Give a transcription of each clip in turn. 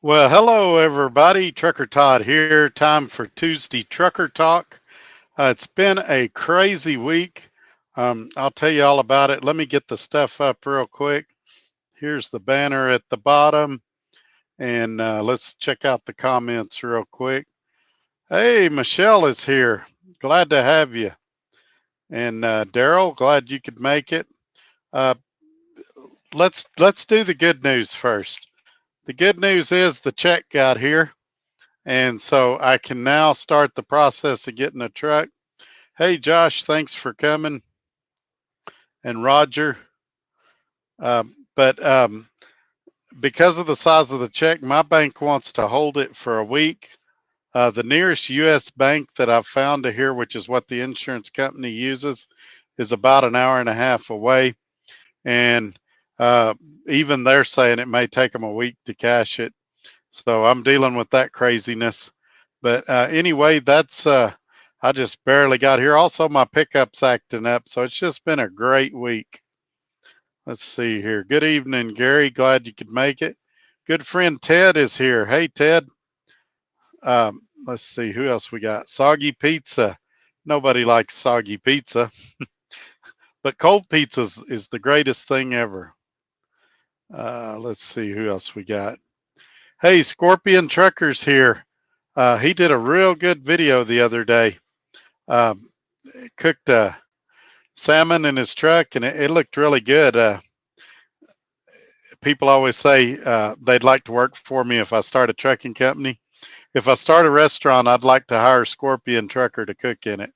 Well, hello everybody. Trucker Todd here. Time for Tuesday Trucker Talk. It's been a crazy week. I'll tell you all about it. Let me get the stuff up real quick. Here's the banner at the bottom, and let's check out the comments real quick. Hey, Michelle is here. Glad to have you. And Daryl, glad you could make it. Uh, let's do the good news first. The good news is the check got here. And so I can now start the process of getting a truck. Hey, Josh, thanks for coming. And Roger. But because of the size of the check, my bank wants to hold it for a week. The nearest U.S. bank that I've found to here, which is what the insurance company uses, is about an hour and a half away. And uh, even they're saying it may take them a week to cash it. So I'm dealing with that craziness. But anyway, that's I just barely got here. Also, my pickup's acting up, so it's just been a great week. Let's see here. Good evening, Gary. Glad you could make it. Good friend Ted is here. Hey, Ted. Let's see who else we got. Soggy pizza. Nobody likes soggy pizza, but cold pizza is the greatest thing ever. Let's see who else we got. Hey, Scorpion Truckers here. He did a real good video the other day. Um, Cooked salmon in his truck, and it looked really good. People always say they'd like to work for me if I start a trucking company. If I start a restaurant, I'd like to hire a Scorpion Trucker to cook in it.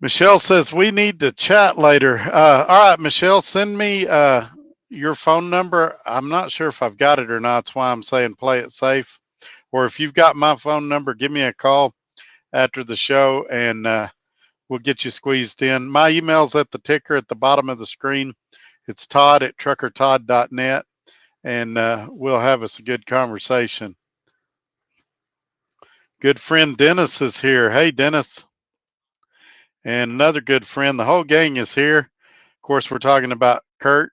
Michelle says we need to chat later. All right, Michelle, send me your phone number. I'm not sure if I've got it or not. That's why I'm saying play it safe. Or if you've got my phone number, give me a call after the show, and we'll get you squeezed in. My email's at the ticker at the bottom of the screen. It's Todd at truckertodd.net, and we'll have us a good conversation. Good friend Dennis is here. Hey, Dennis. And another good friend. The whole gang is here. Of course, we're talking about Kurt,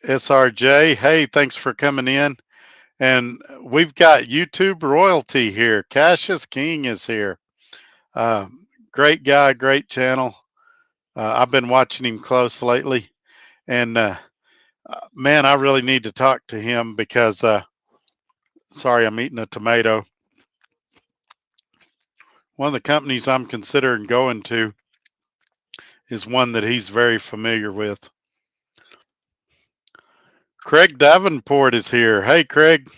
SRJ. Hey, thanks for coming in. And we've got YouTube royalty here. Cassius King is here. Uh, Great guy, great channel. I've been watching him close lately. And man, I really need to talk to him because, sorry, I'm eating a tomato. One of the companies I'm considering going to is one that he's very familiar with. Craig Davenport is here. Hey, Craig.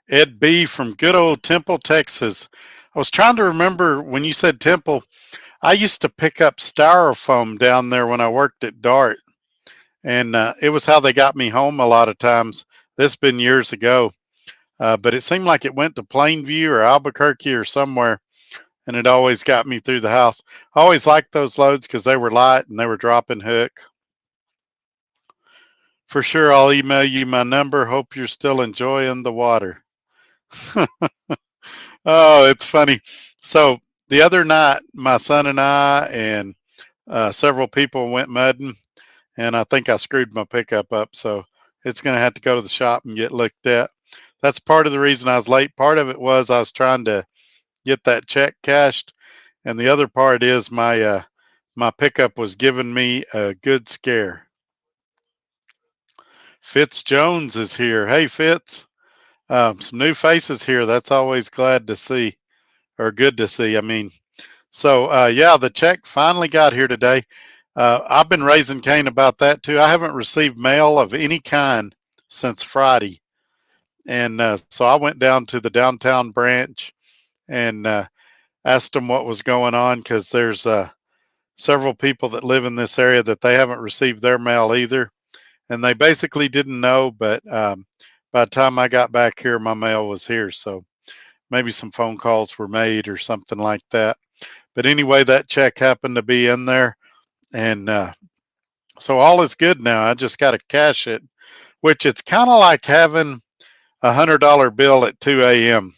Ed B. from good old Temple, Texas. I was trying to remember when you said Temple, I used to pick up styrofoam down there when I worked at DART. And it was how they got me home a lot of times. This has been years ago. But it seemed like it went to Plainview or Albuquerque or somewhere, and it always got me through the house. I always liked those loads because they were light and they were dropping hook. For sure, I'll email you my number. Hope you're still enjoying the water. Oh, it's funny. So the other night, my son and I and several people went mudding, and I think I screwed my pickup up. So it's going to have to go to the shop and get looked at. That's part of the reason I was late. Part of it was I was trying to get that check cashed, and the other part is my pickup was giving me a good scare. Fitz Jones is here. Hey, Fitz. Some new faces here. That's always glad to see, or good to see. I mean, so yeah, the check finally got here today. I've been raising Cain about that too. I haven't received mail of any kind since Friday, and so I went down to the downtown branch and asked them what was going on because there's several people that live in this area that they haven't received their mail either, and they basically didn't know. But by the time I got back here, my mail was here, so maybe some phone calls were made or something like that. But anyway, that check happened to be in there, and so all is good now. I just got to cash it, which it's kind of like having $100 bill at 2 a.m.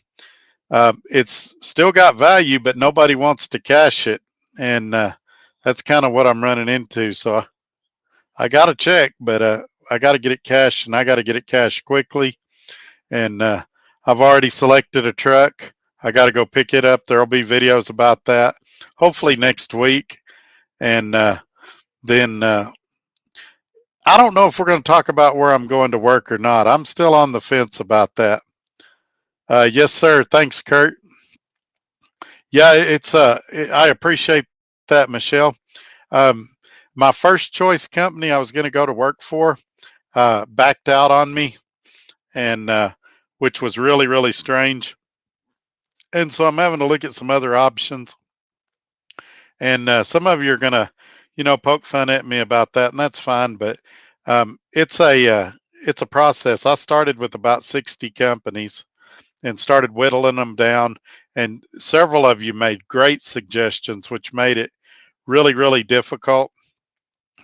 It's still got value, but nobody wants to cash it, and that's kind of what I'm running into. So I got a check, but I got to get it cashed, and I got to get it cashed quickly. And I've already selected a truck. I got to go pick it up. There'll be videos about that, hopefully next week. And then I don't know if we're going to talk about where I'm going to work or not. I'm still on the fence about that. Yes, sir. Thanks, Kurt. Yeah, I appreciate that, Michelle. Um, my first choice company I was going to go to work for backed out on me, and which was really, really strange. And so I'm having to look at some other options. And some of you are going to, poke fun at me about that, and that's fine. But it's a process. I started with about 60 companies and started whittling them down. And several of you made great suggestions, which made it really, really difficult.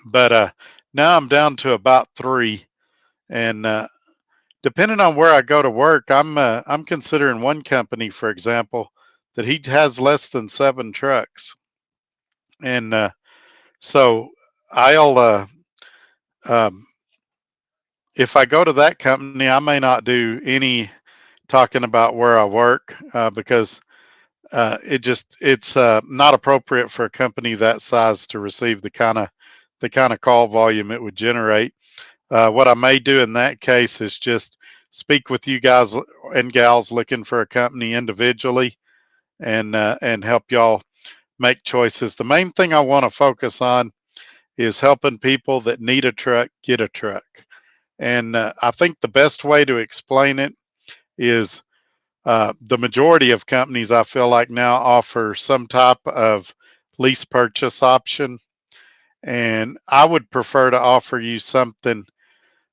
But now I'm down to about 3, and depending on where I go to work, I'm considering one company, for example, that he has less than 7 trucks, and so I'll um, if I go to that company, I may not do any talking about where I work because it's not appropriate for a company that size to receive the kind of call volume it would generate. What I may do in that case is just speak with you guys and gals looking for a company individually, and help y'all make choices. The main thing I want to focus on is helping people that need a truck get a truck. And I think the best way to explain it is the majority of companies I feel like now offer some type of lease purchase option. And I would prefer to offer you something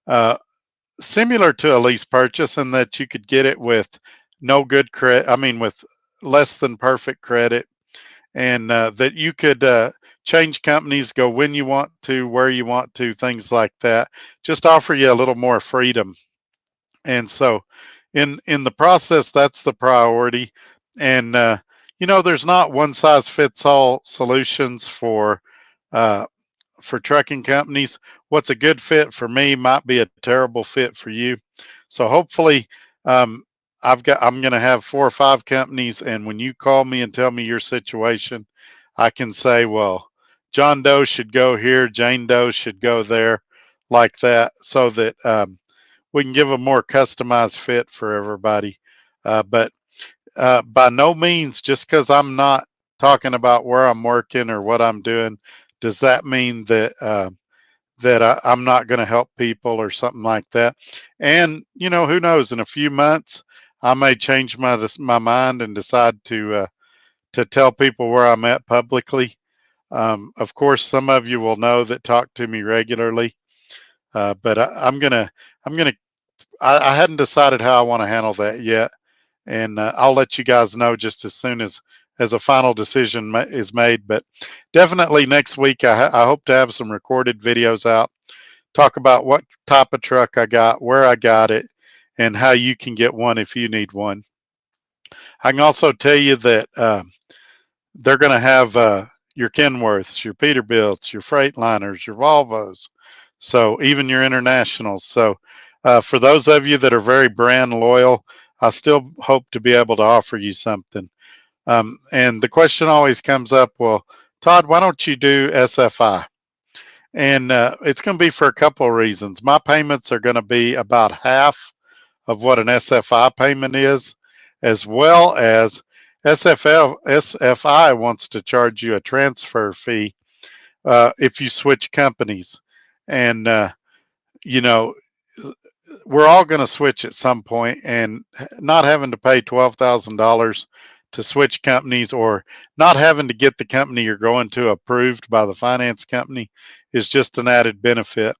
uh, similar to a lease purchase in that you could get it with no good credit, I mean, with less than perfect credit, and that you could change companies, go when you want to, where you want to, things like that. Just offer you a little more freedom. And so, in the process, that's the priority. And there's not one size fits all solutions uh, for trucking companies. What's a good fit for me might be a terrible fit for you. So hopefully, um, I'm going to have 4 or 5 companies, and when you call me and tell me your situation, I can say, well, John Doe should go here, Jane Doe should go there, like that, so that we can give a more customized fit for everybody. But by no means, just because I'm not talking about where I'm working or what I'm doing, does that mean that I'm not going to help people or something like that. And who knows? In a few months, I may change my mind and decide to tell people where I'm at publicly. Of course, some of you will know that talk to me regularly, but I hadn't decided how I want to handle that yet, and I'll let you guys know just as soon as a final decision is made. But definitely next week, I hope to have some recorded videos out, talk about what type of truck I got, where I got it, and how you can get one if you need one. I can also tell you that they're going to have your Kenworths, your Peterbilts, your Freightliners, your Volvos, so even your Internationals. So for those of you that are very brand loyal, I still hope to be able to offer you something. And the question always comes up, well, Todd, why don't you do SFI? And it's going to be for a couple of reasons. My payments are going to be about half of what an SFI payment is, as well as SFI wants to charge you a transfer fee if you switch companies. And, you know, we're all going to switch at some point, and not having to pay $12,000 to switch companies, or not having to get the company you're going to approved by the finance company, is just an added benefit.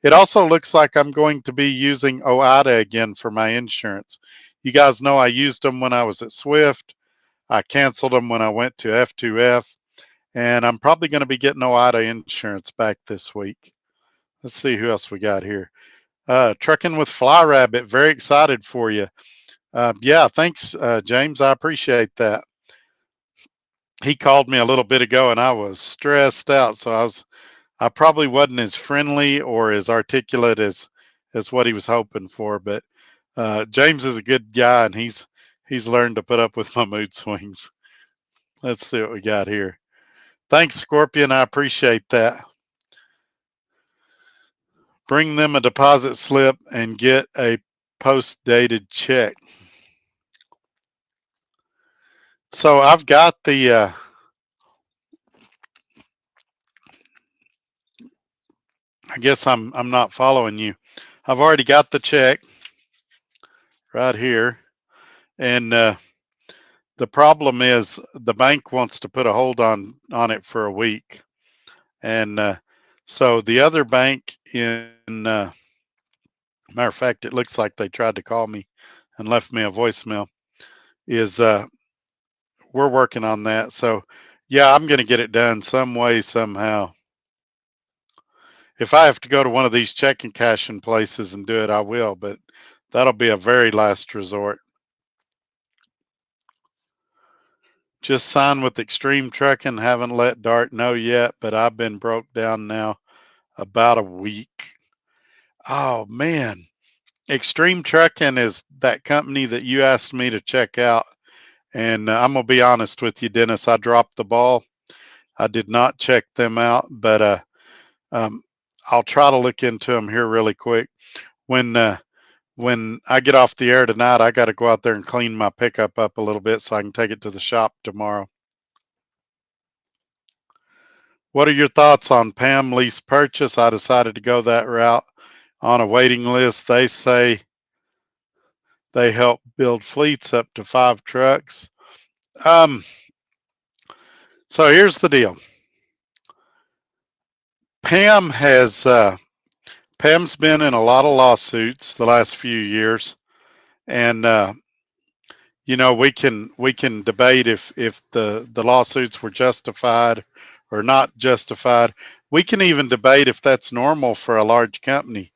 It also looks like I'm going to be using OIDA again for my insurance. You guys know I used them when I was at Swift. I canceled them when I went to F2F, and I'm probably going to be getting OIDA insurance back this week. Let's see who else we got here. Trucking with Fly Rabbit, very excited for you. Yeah, thanks, James. I appreciate that. He called me a little bit ago, and I was stressed out, so I probably wasn't as friendly or as articulate as what he was hoping for, but James is a good guy, and he's learned to put up with my mood swings. Let's see what we got here. Thanks, Scorpion. I appreciate that. Bring them a deposit slip and get a post-dated check. So I've got the. I guess I'm not following you. I've already got the check right here, and the problem is the bank wants to put a hold on it for a week, and so the other bank in matter of fact, it looks like they tried to call me and left me a voicemail. Is we're working on that, so yeah, I'm going to get it done some way somehow. If I have to go to one of these checking cashing places and do it, I will, but that'll be a very last resort. Just signed with Extreme Trucking. Haven't let Dart know yet, but I've been broke down now about a week. Oh man. Extreme Trucking is that company that you asked me to check out. And I'm going to be honest with you, Dennis, I dropped the ball. I did not check them out, but um, I'll try to look into them here really quick. When I get off the air tonight, I got to go out there and clean my pickup up a little bit so I can take it to the shop tomorrow. What are your thoughts on PAM lease purchase? I decided to go that route on a waiting list. They say they help build fleets up to 5 trucks. Um, so here's the deal. Pam has Pam's been in a lot of lawsuits the last few years, and you know we can debate if the lawsuits were justified or not justified. We can even debate if that's normal for a large company.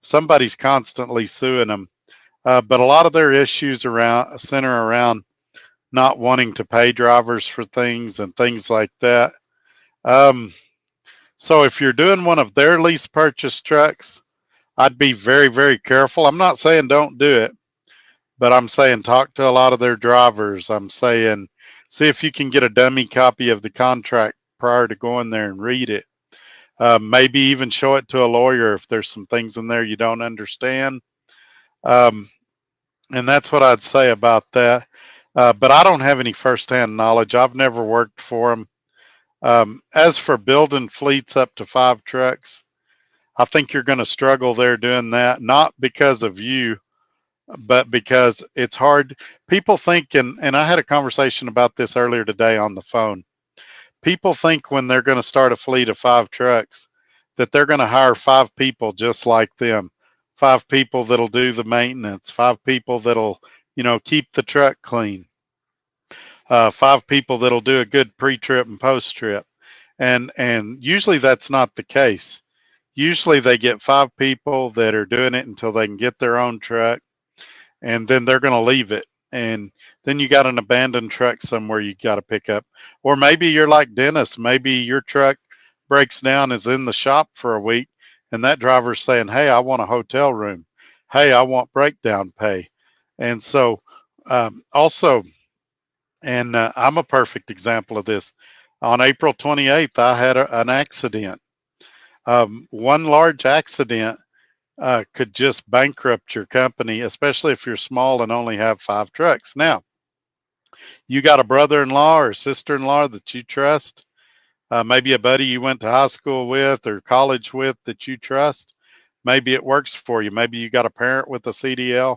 Somebody's constantly suing them, but a lot of their issues around center around not wanting to pay drivers for things and things like that. Um, so if you're doing one of their lease purchase trucks, I'd be very, very careful. I'm not saying don't do it, but I'm saying talk to a lot of their drivers. I'm saying see if you can get a dummy copy of the contract prior to going there and read it. Maybe even show it to a lawyer if there's some things in there you don't understand. Um, and that's what I'd say about that. But I don't have any firsthand knowledge. I've never worked for them. As for building fleets up to 5 trucks, I think you're going to struggle there doing that, not because of you, but because it's hard. People think, and I had a conversation about this earlier today on the phone. People think when they're going to start a fleet of 5 trucks that they're going to hire 5 people just like them, 5 people that'll do the maintenance, 5 people that'll, keep the truck clean, 5 people that'll do a good pre-trip and post-trip. And usually that's not the case. Usually they get 5 people that are doing it until they can get their own truck, and then they're going to leave it. And then you got an abandoned truck somewhere you got to pick up. Or maybe you're like Dennis. Maybe your truck breaks down, is in the shop for a week, and that driver's saying, hey, I want a hotel room. Hey, I want breakdown pay. And so also, and I'm a perfect example of this. On April 28th, I had an accident. One large accident could just bankrupt your company, especially if you're small and only have 5 trucks. Now, you got a brother-in-law or sister-in-law that you trust, maybe a buddy you went to high school with or college with that you trust. Maybe it works for you. Maybe you got a parent with a CDL.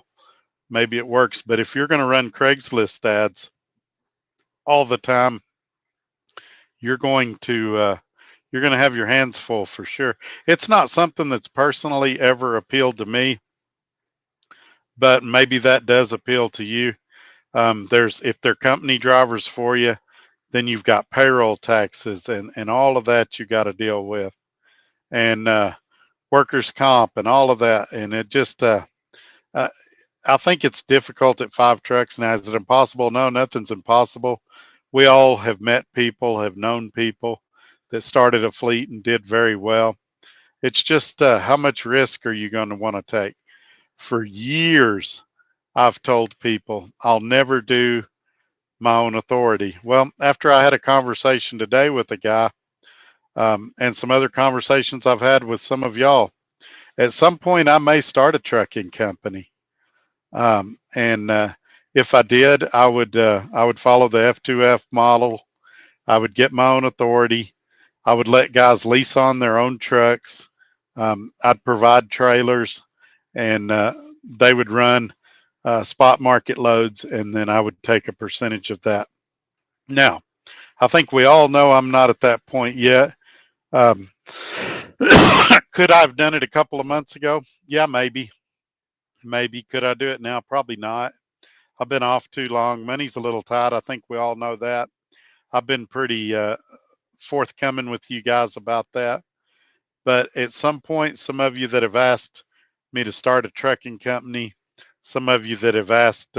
Maybe it works. But if you're going to run Craigslist ads all the time, you're going to have your hands full for sure. It's not something that's personally ever appealed to me, but maybe that does appeal to you. If they're company drivers for you, then you've got payroll taxes and all of that you got to deal with, and workers' comp and all of that. And it just, uh, I think it's difficult at 5 trucks. Now, is it impossible? No, nothing's impossible. We all have met people, have known people that started a fleet and did very well. It's just how much risk are you going to want to take? For years, I've told people I'll never do my own authority. Well, after I had a conversation today with a guy, and some other conversations I've had with some of y'all, at some point I may start a trucking company. And if I did, I would follow the F2F model. I would get my own authority. I would let guys lease on their own trucks. I'd provide trailers, and they would run spot market loads, and then I would take a percentage of that. Now, I think we all know I'm not at that point yet. Um, could I have done it a couple of months ago? Yeah, maybe. Maybe. Could I do it now? Probably not. I've been off too long. Money's a little tight. I think we all know that. I've been pretty forthcoming with you guys about that. But at some point, some of you that have asked me to start a trucking company, some of you that have asked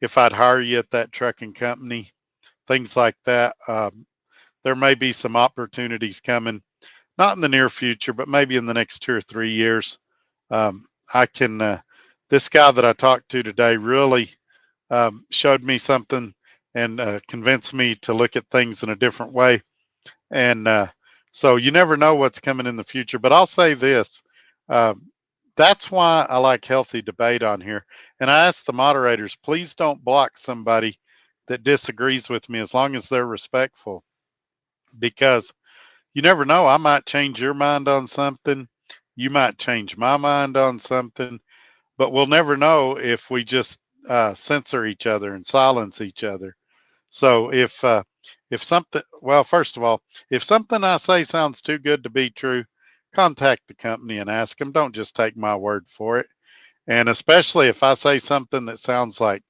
if I'd hire you at that trucking company, things like that. There may be some opportunities coming, not in the near future, but maybe in the next 2 or 3 years. I can, this guy that I talked to today really showed me something and convinced me to look at things in a different way. And so you never know what's coming in the future. But I'll say this. Uh, that's why I like healthy debate on here. And I ask the moderators, please don't block somebody that disagrees with me as long as they're respectful, because you never know. I might change your mind on something. You might change my mind on something, but we'll never know if we just censor each other and silence each other. So if something, well, first of all, if something I say sounds too good to be true, contact the company and ask them. Don't just take my word for it. And especially if I say something that sounds like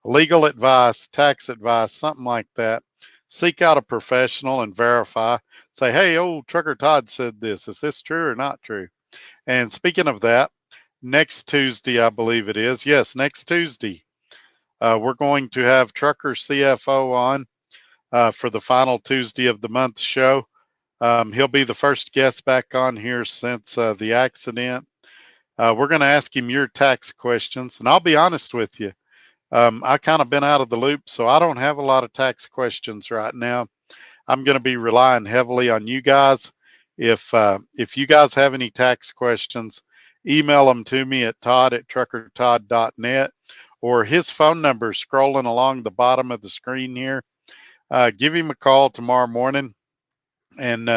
legal advice, tax advice, something like that, seek out a professional and verify. Say, hey, old Trucker Todd said this. Is this true or not true? And speaking of that, next Tuesday, I believe it is. Yes, next Tuesday, we're going to have Trucker CFO on for the final Tuesday of the month show. He'll be the first guest back on here since the accident. We're going to ask him your tax questions. And I'll be honest with you, I kind of been out of the loop, so I don't have a lot of tax questions right now. I'm going to be relying heavily on you guys. If you guys have any tax questions, email them to me at todd@truckertodd.net, or his phone number is scrolling along the bottom of the screen here. Give him a call tomorrow morning and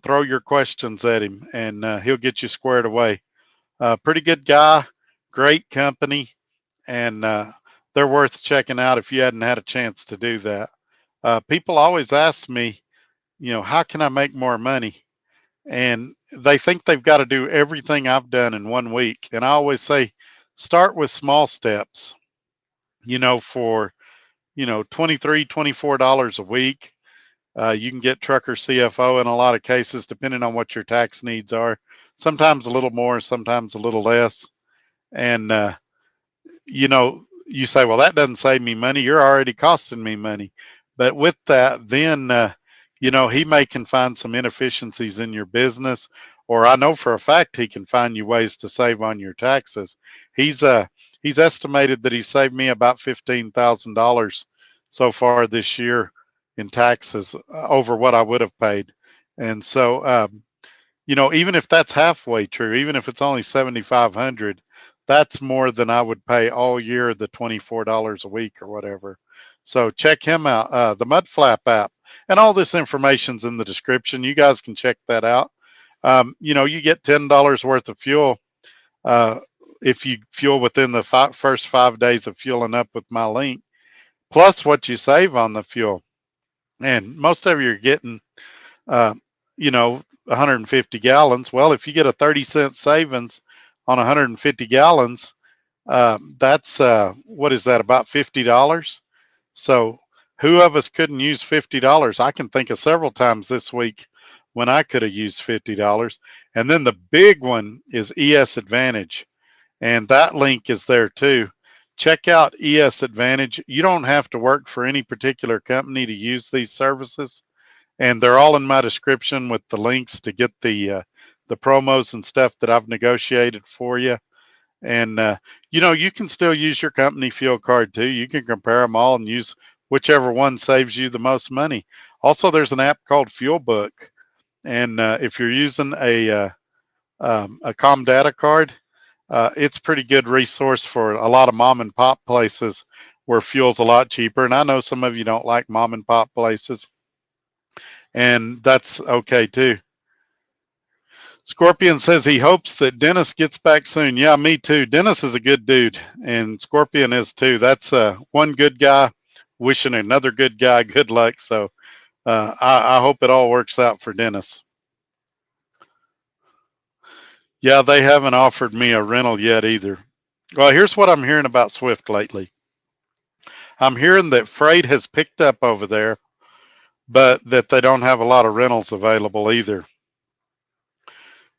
throw your questions at him, and he'll get you squared away. Pretty good guy, great company, and they're worth checking out if you hadn't had a chance to do that. People always ask me, how can I make more money? And they think they've got to do everything I've done in 1 week. And I always say, start with small steps, for, $23, $24 a week. You can get trucker CFO in a lot of cases, depending on what your tax needs are. Sometimes a little more, sometimes a little less. And, you say, well, that doesn't save me money. You're already costing me money. But with that, then, he may can find some inefficiencies in your business, or I know for a fact he can find you ways to save on your taxes. He's estimated that he saved me about $15,000 so far this year in taxes over what I would have paid. And so, even if that's halfway true, even if it's only 7,500, that's more than I would pay all year, the $24 a week or whatever. So check him out, the Mudflap app, and all this information's in the description. You guys can check that out. You get $10 worth of fuel if you fuel within the first 5 days of fueling up with my link, plus what you save on the fuel. And most of you are getting, uh, 150 gallons. Well, if you get a 30-cent savings on 150 gallons, that's what is that, about $50? So who of us couldn't use $50? I can think of several times this week when I could have used $50. And then the big one is ES Advantage, and that link is there too. Check out ES Advantage. You don't have to work for any particular company to use these services. and they're all in my description with the links to get the promos and stuff that I've negotiated for you. And you can still use your company fuel card too. You can compare them all and use whichever one saves you the most money. Also, there's an app called Fuelbook, and if you're using a Com Data card, it's a pretty good resource for a lot of mom and pop places where fuel's a lot cheaper. And I know some of you don't like mom and pop places, and that's okay too. Scorpion says he hopes that Dennis gets back soon. Yeah, me too. Dennis is a good dude, and Scorpion is too. That's one good guy wishing another good guy good luck. So I hope it all works out for Dennis. Yeah, they haven't offered me a rental yet either. Well, here's what I'm hearing about Swift lately. I'm hearing that freight has picked up over there, but that they don't have a lot of rentals available either.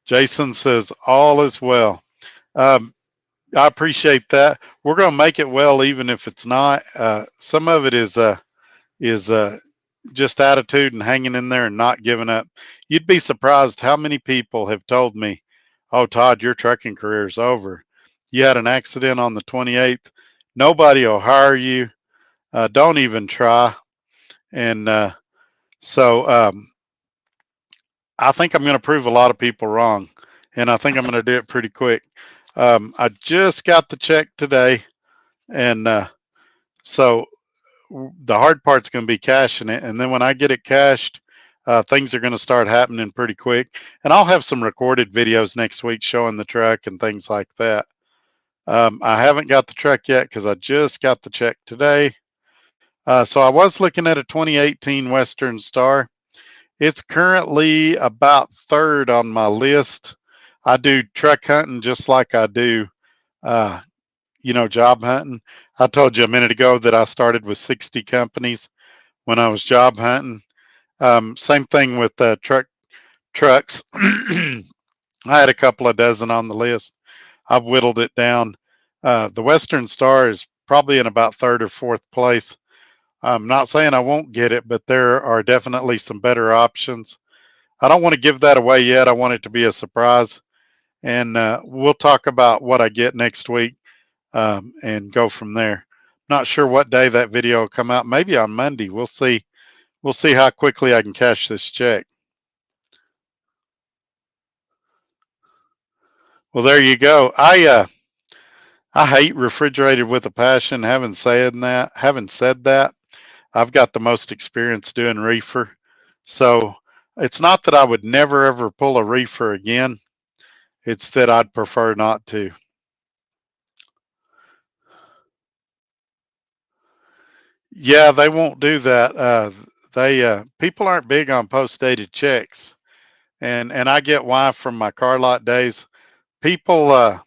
Jason says all is well. Um, I appreciate that. We're going to make it well, even if it's not. Some of it is just attitude and hanging in there and not giving up. You'd be surprised how many people have told me, "Oh, Todd, your trucking career is over. You had an accident on the 28th. Nobody will hire you. Don't even try." And so I think I'm going to prove a lot of people wrong, and I think I'm going to do it pretty quick. I just got the check today, and so the hard part's going to be cashing it. And then when I get it cashed, things are going to start happening pretty quick. And I'll have some recorded videos next week showing the truck and things like that. I haven't got the truck yet because I just got the check today. So I was looking at a 2018 Western Star. It's currently about third on my list. I do truck hunting just like I do, uh, job hunting. I told you a minute ago that I started with 60 companies when I was job hunting. Same thing with trucks. I had a couple of dozen on the list. I've whittled it down. The Western Star is probably in about third or fourth place. I'm not saying I won't get it, but there are definitely some better options. I don't want to give that away yet. I want it to be a surprise. And we'll talk about what I get next week and go from there. Not sure what day that video will come out. Maybe on Monday. We'll see. We'll see how quickly I can cash this check. Well, there you go. I hate refrigerated with a passion. Having said that, I've got the most experience doing reefer. So it's not that I would never ever pull a reefer again. It's that I'd prefer not to. Yeah, they won't do that. They people aren't big on post dated checks, and I get why from my car lot days. People,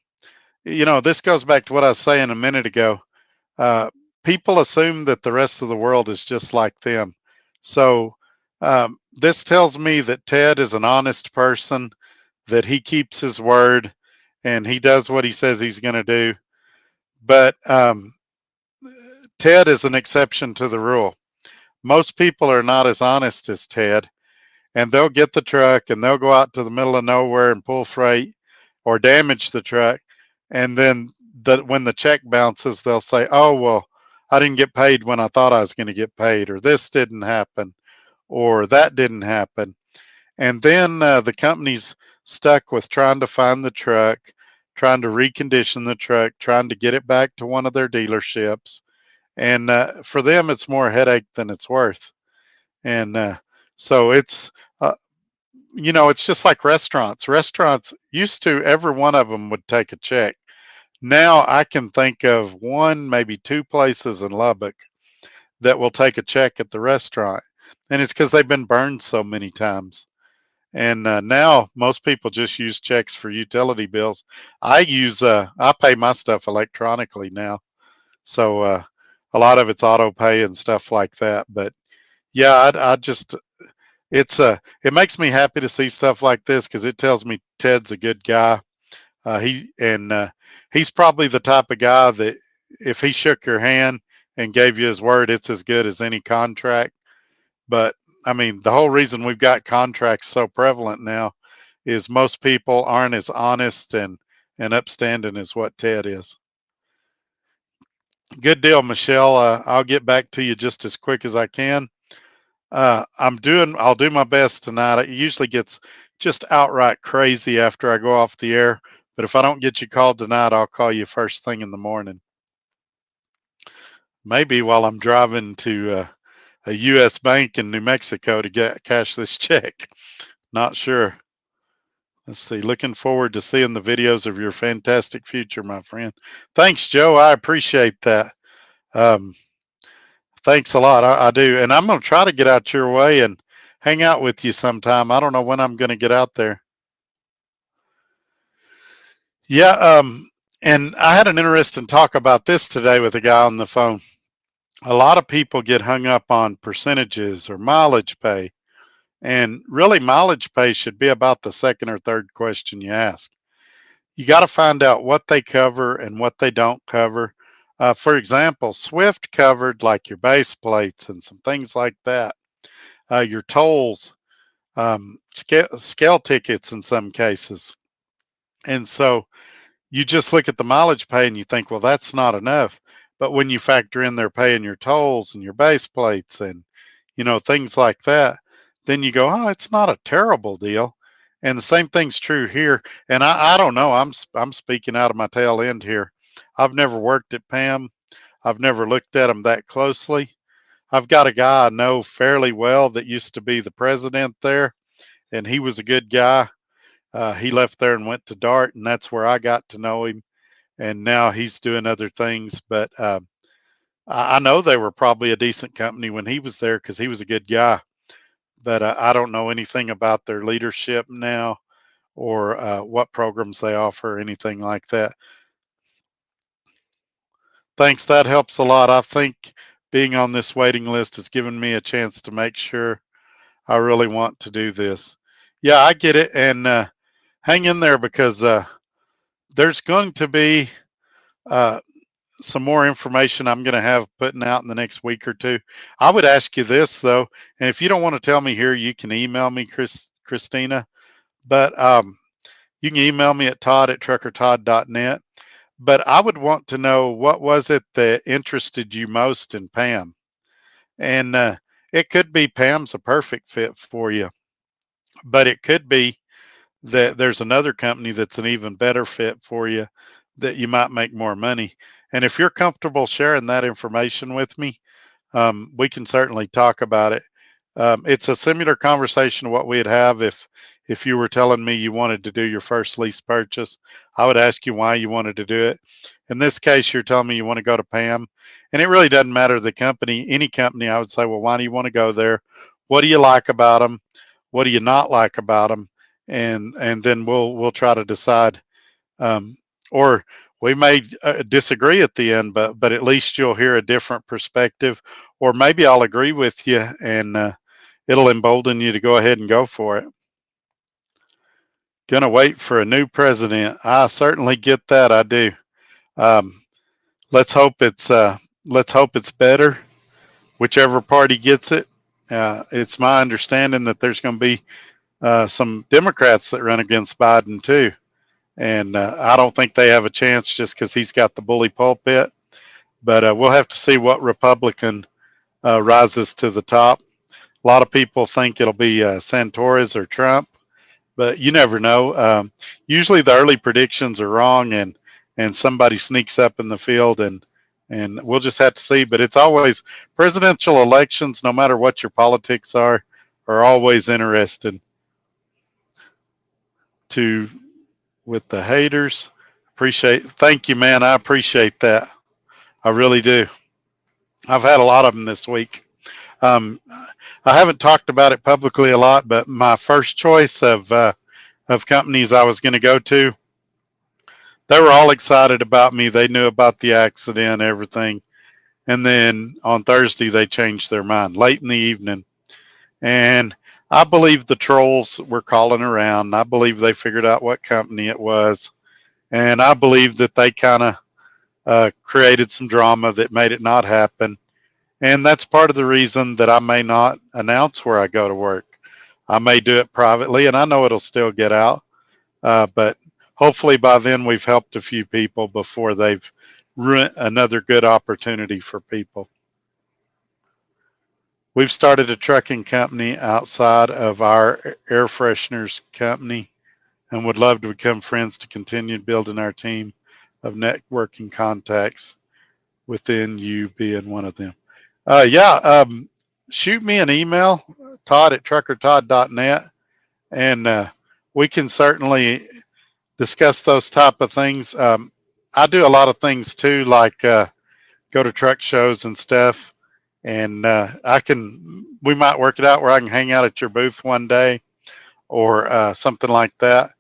this goes back to what I was saying a minute ago. Uh, People assume that the rest of the world is just like them. So this tells me that Ted is an honest person, that he keeps his word, and he does what he says he's going to do. But Ted is an exception to the rule. Most people are not as honest as Ted, and they'll get the truck and they'll go out to the middle of nowhere and pull freight or damage the truck. And then when the check bounces, they'll say, "Oh, well, I didn't get paid when I thought I was going to get paid," or "this didn't happen," or "that didn't happen." And then the company's stuck with trying to find the truck, trying to recondition the truck, trying to get it back to one of their dealerships. And for them, it's more headache than it's worth. And so uh, it's just like restaurants. Restaurants used to, every one of them would take a check. Now I can think of one, maybe two places in Lubbock that will take a check at the restaurant. And it's because they've been burned so many times. And now most people just use checks for utility bills. I pay my stuff electronically now. So a lot of it's auto pay and stuff like that. But yeah, I just, it makes me happy to see stuff like this because it tells me Ted's a good guy. He's probably the type of guy that if he shook your hand and gave you his word, it's as good as any contract. But I mean, the whole reason we've got contracts so prevalent now is most people aren't as honest and upstanding as what Ted is. Good deal, Michelle. I'll get back to you just as quick as I can. I'll do my best tonight. It usually gets just outright crazy after I go off the air. But if I don't get you called tonight, I'll call you first thing in the morning. Maybe while I'm driving to a U.S. bank in New Mexico to cash this check. Not sure. Let's see. Looking forward to seeing the videos of your fantastic future, my friend. Thanks, Joe. I appreciate that. Um, Thanks a lot. I do. And I'm going to try to get out your way and hang out with you sometime. I don't know when I'm going to get out there. Yeah. And I had an interesting talk about this today with a guy on the phone. A lot of people get hung up on percentages or mileage pay. And really, mileage pay should be about the second or third question you ask. You got to find out what they cover and what they don't cover. For example, Swift covered like your base plates and some things like that, your tolls, scale tickets in some cases. And so you just look at the mileage pay and you think, well, that's not enough. But when you factor in they're paying your tolls and your base plates and, things like that, then you go, oh, it's not a terrible deal. And the same thing's true here. And I don't know. I'm speaking out of my tail end here. I've never worked at PAM. I've never looked at them that closely. I've got a guy I know fairly well that used to be the president there, and he was a good guy. He left there and went to Dart, and that's where I got to know him. And now he's doing other things. But I know they were probably a decent company when he was there because he was a good guy. But I don't know anything about their leadership now or what programs they offer or anything like that. Thanks. That helps a lot. I think being on this waiting list has given me a chance to make sure I really want to do this. Yeah, I get it. And hang in there because there's going to be some more information I'm going to have putting out in the next week or two. I would ask you this, though, and if you don't want to tell me here, you can email me, Christina, but you can email me at todd@truckertodd.net. But I would want to know what was it that interested you most in PAM? And it could be PAM's a perfect fit for you, but it could be that there's another company that's an even better fit for you that you might make more money. And if you're comfortable sharing that information with me, we can certainly talk about it. It's a similar conversation to what we'd have if you were telling me you wanted to do your first lease purchase. I would ask you why you wanted to do it. In this case, you're telling me you want to go to PAM, and it really doesn't matter the company. Any company, I would say, well, why do you want to go there? What do you like about them? What do you not like about them? And then we'll try to decide. Or we may disagree at the end, but at least you'll hear a different perspective. Or maybe I'll agree with you, and it'll embolden you to go ahead and go for it. Gonna wait for a new president. I certainly get that. I do. Um, let's hope it's better. Whichever party gets it. It's my understanding that there's going to be some Democrats that run against Biden too, and I don't think they have a chance just because he's got the bully pulpit. But we'll have to see what Republican rises to the top. A lot of people think it'll be Santoris or Trump, but you never know. Usually the early predictions are wrong, and somebody sneaks up in the field, and we'll just have to see. But it's always presidential elections, no matter what your politics are always interesting. To with the haters, thank you, man. I appreciate that. I really do. I've had a lot of them this week. I haven't talked about it publicly a lot, but my first choice of companies I was going to go to, they were all excited about me. They knew about the accident, everything. And then on Thursday, they changed their mind late in the evening. And I believe the trolls were calling around. I believe they figured out what company it was. And I believe that they kind of created some drama that made it not happen. And that's part of the reason that I may not announce where I go to work. I may do it privately, and I know it'll still get out. But hopefully by then we've helped a few people before they've ruined another good opportunity for people. We've started a trucking company outside of our air fresheners company and would love to become friends to continue building our team of networking contacts, within you being one of them. Yeah, shoot me an email, Todd at truckertodd.net, and we can certainly discuss those type of things. I do a lot of things too, like go to truck shows and stuff, and we might work it out where I can hang out at your booth one day or something like that.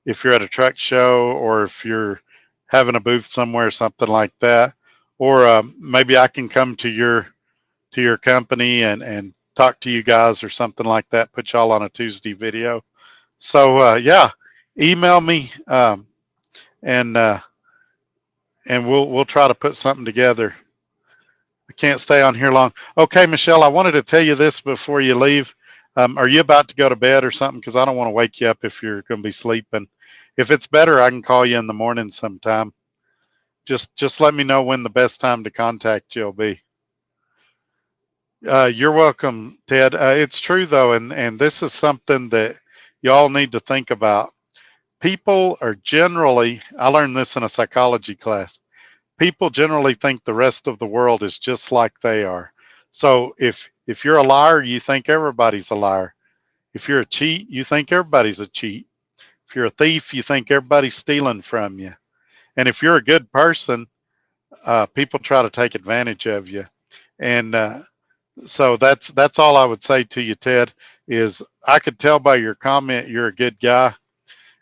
If you're at a truck show or if you're having a booth somewhere, something like that, or maybe I can come to your company and talk to you guys or something like that. Put y'all on a Tuesday video. So yeah, email me and we'll try to put something together. I can't stay on here long. Okay, Michelle, I wanted to tell you this before you leave. Are you about to go to bed or something? Because I don't want to wake you up if you're going to be sleeping. If it's better, I can call you in the morning sometime. Just let me know when the best time to contact you will be. You're welcome, Ted. It's true though, and this is something that y'all need to think about. People are generally, I learned this in a psychology class. People generally think the rest of the world is just like they are. So if you're a liar, you think everybody's a liar. If you're a cheat, you think everybody's a cheat. If you're a thief, you think everybody's stealing from you. And if you're a good person, people try to take advantage of you. And so that's all I would say to you, Ted. Is I could tell by your comment you're a good guy,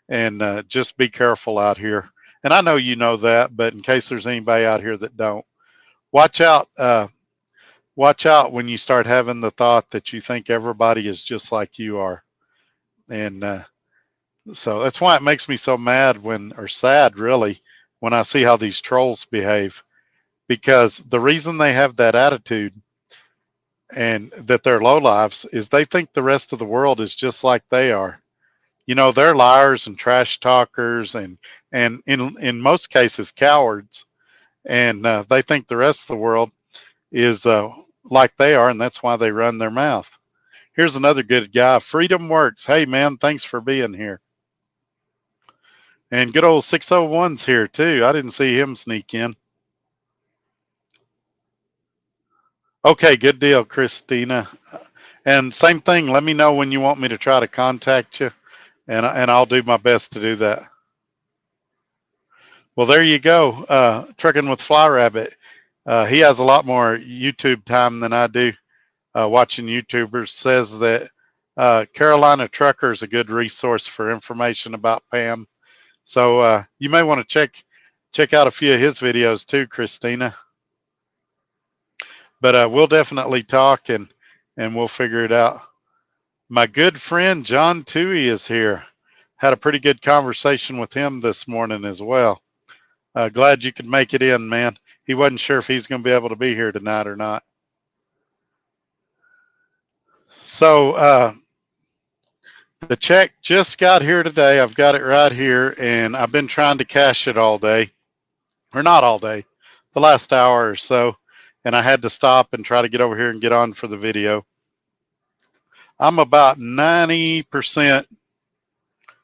and just be careful out here. And I know you know that, but in case there's anybody out here that don't, watch out. Watch out when you start having the thought that you think everybody is just like you are. And so that's why it makes me so mad or sad really, when I see how these trolls behave. Because the reason they have that attitude and that they're low lives is they think the rest of the world is just like they are. You know, they're liars and trash talkers and in most cases cowards, and they think the rest of the world is like they are, and that's why they run their mouth. Here's another good guy, Freedom Works. Hey man, thanks for being here. And good old 601's here too. I didn't see him sneak in. Okay, good deal, Christina. And same thing, let me know when you want me to try to contact you, and I'll do my best to do that. Well, there you go. Trucking with Fly Rabbit. He has a lot more YouTube time than I do. Watching YouTubers, says that Carolina Trucker is a good resource for information about Pam. So you may want to check out a few of his videos too, Christina. But we'll definitely talk and we'll figure it out. My good friend John Toohey is here. Had a pretty good conversation with him this morning as well. Glad you could make it in, man. He wasn't sure if he's going to be able to be here tonight or not. So the check just got here today. I've got it right here, and I've been trying to cash it all day, or not all day, the last hour or so. And I had to stop and try to get over here and get on for the video. I'm about 90%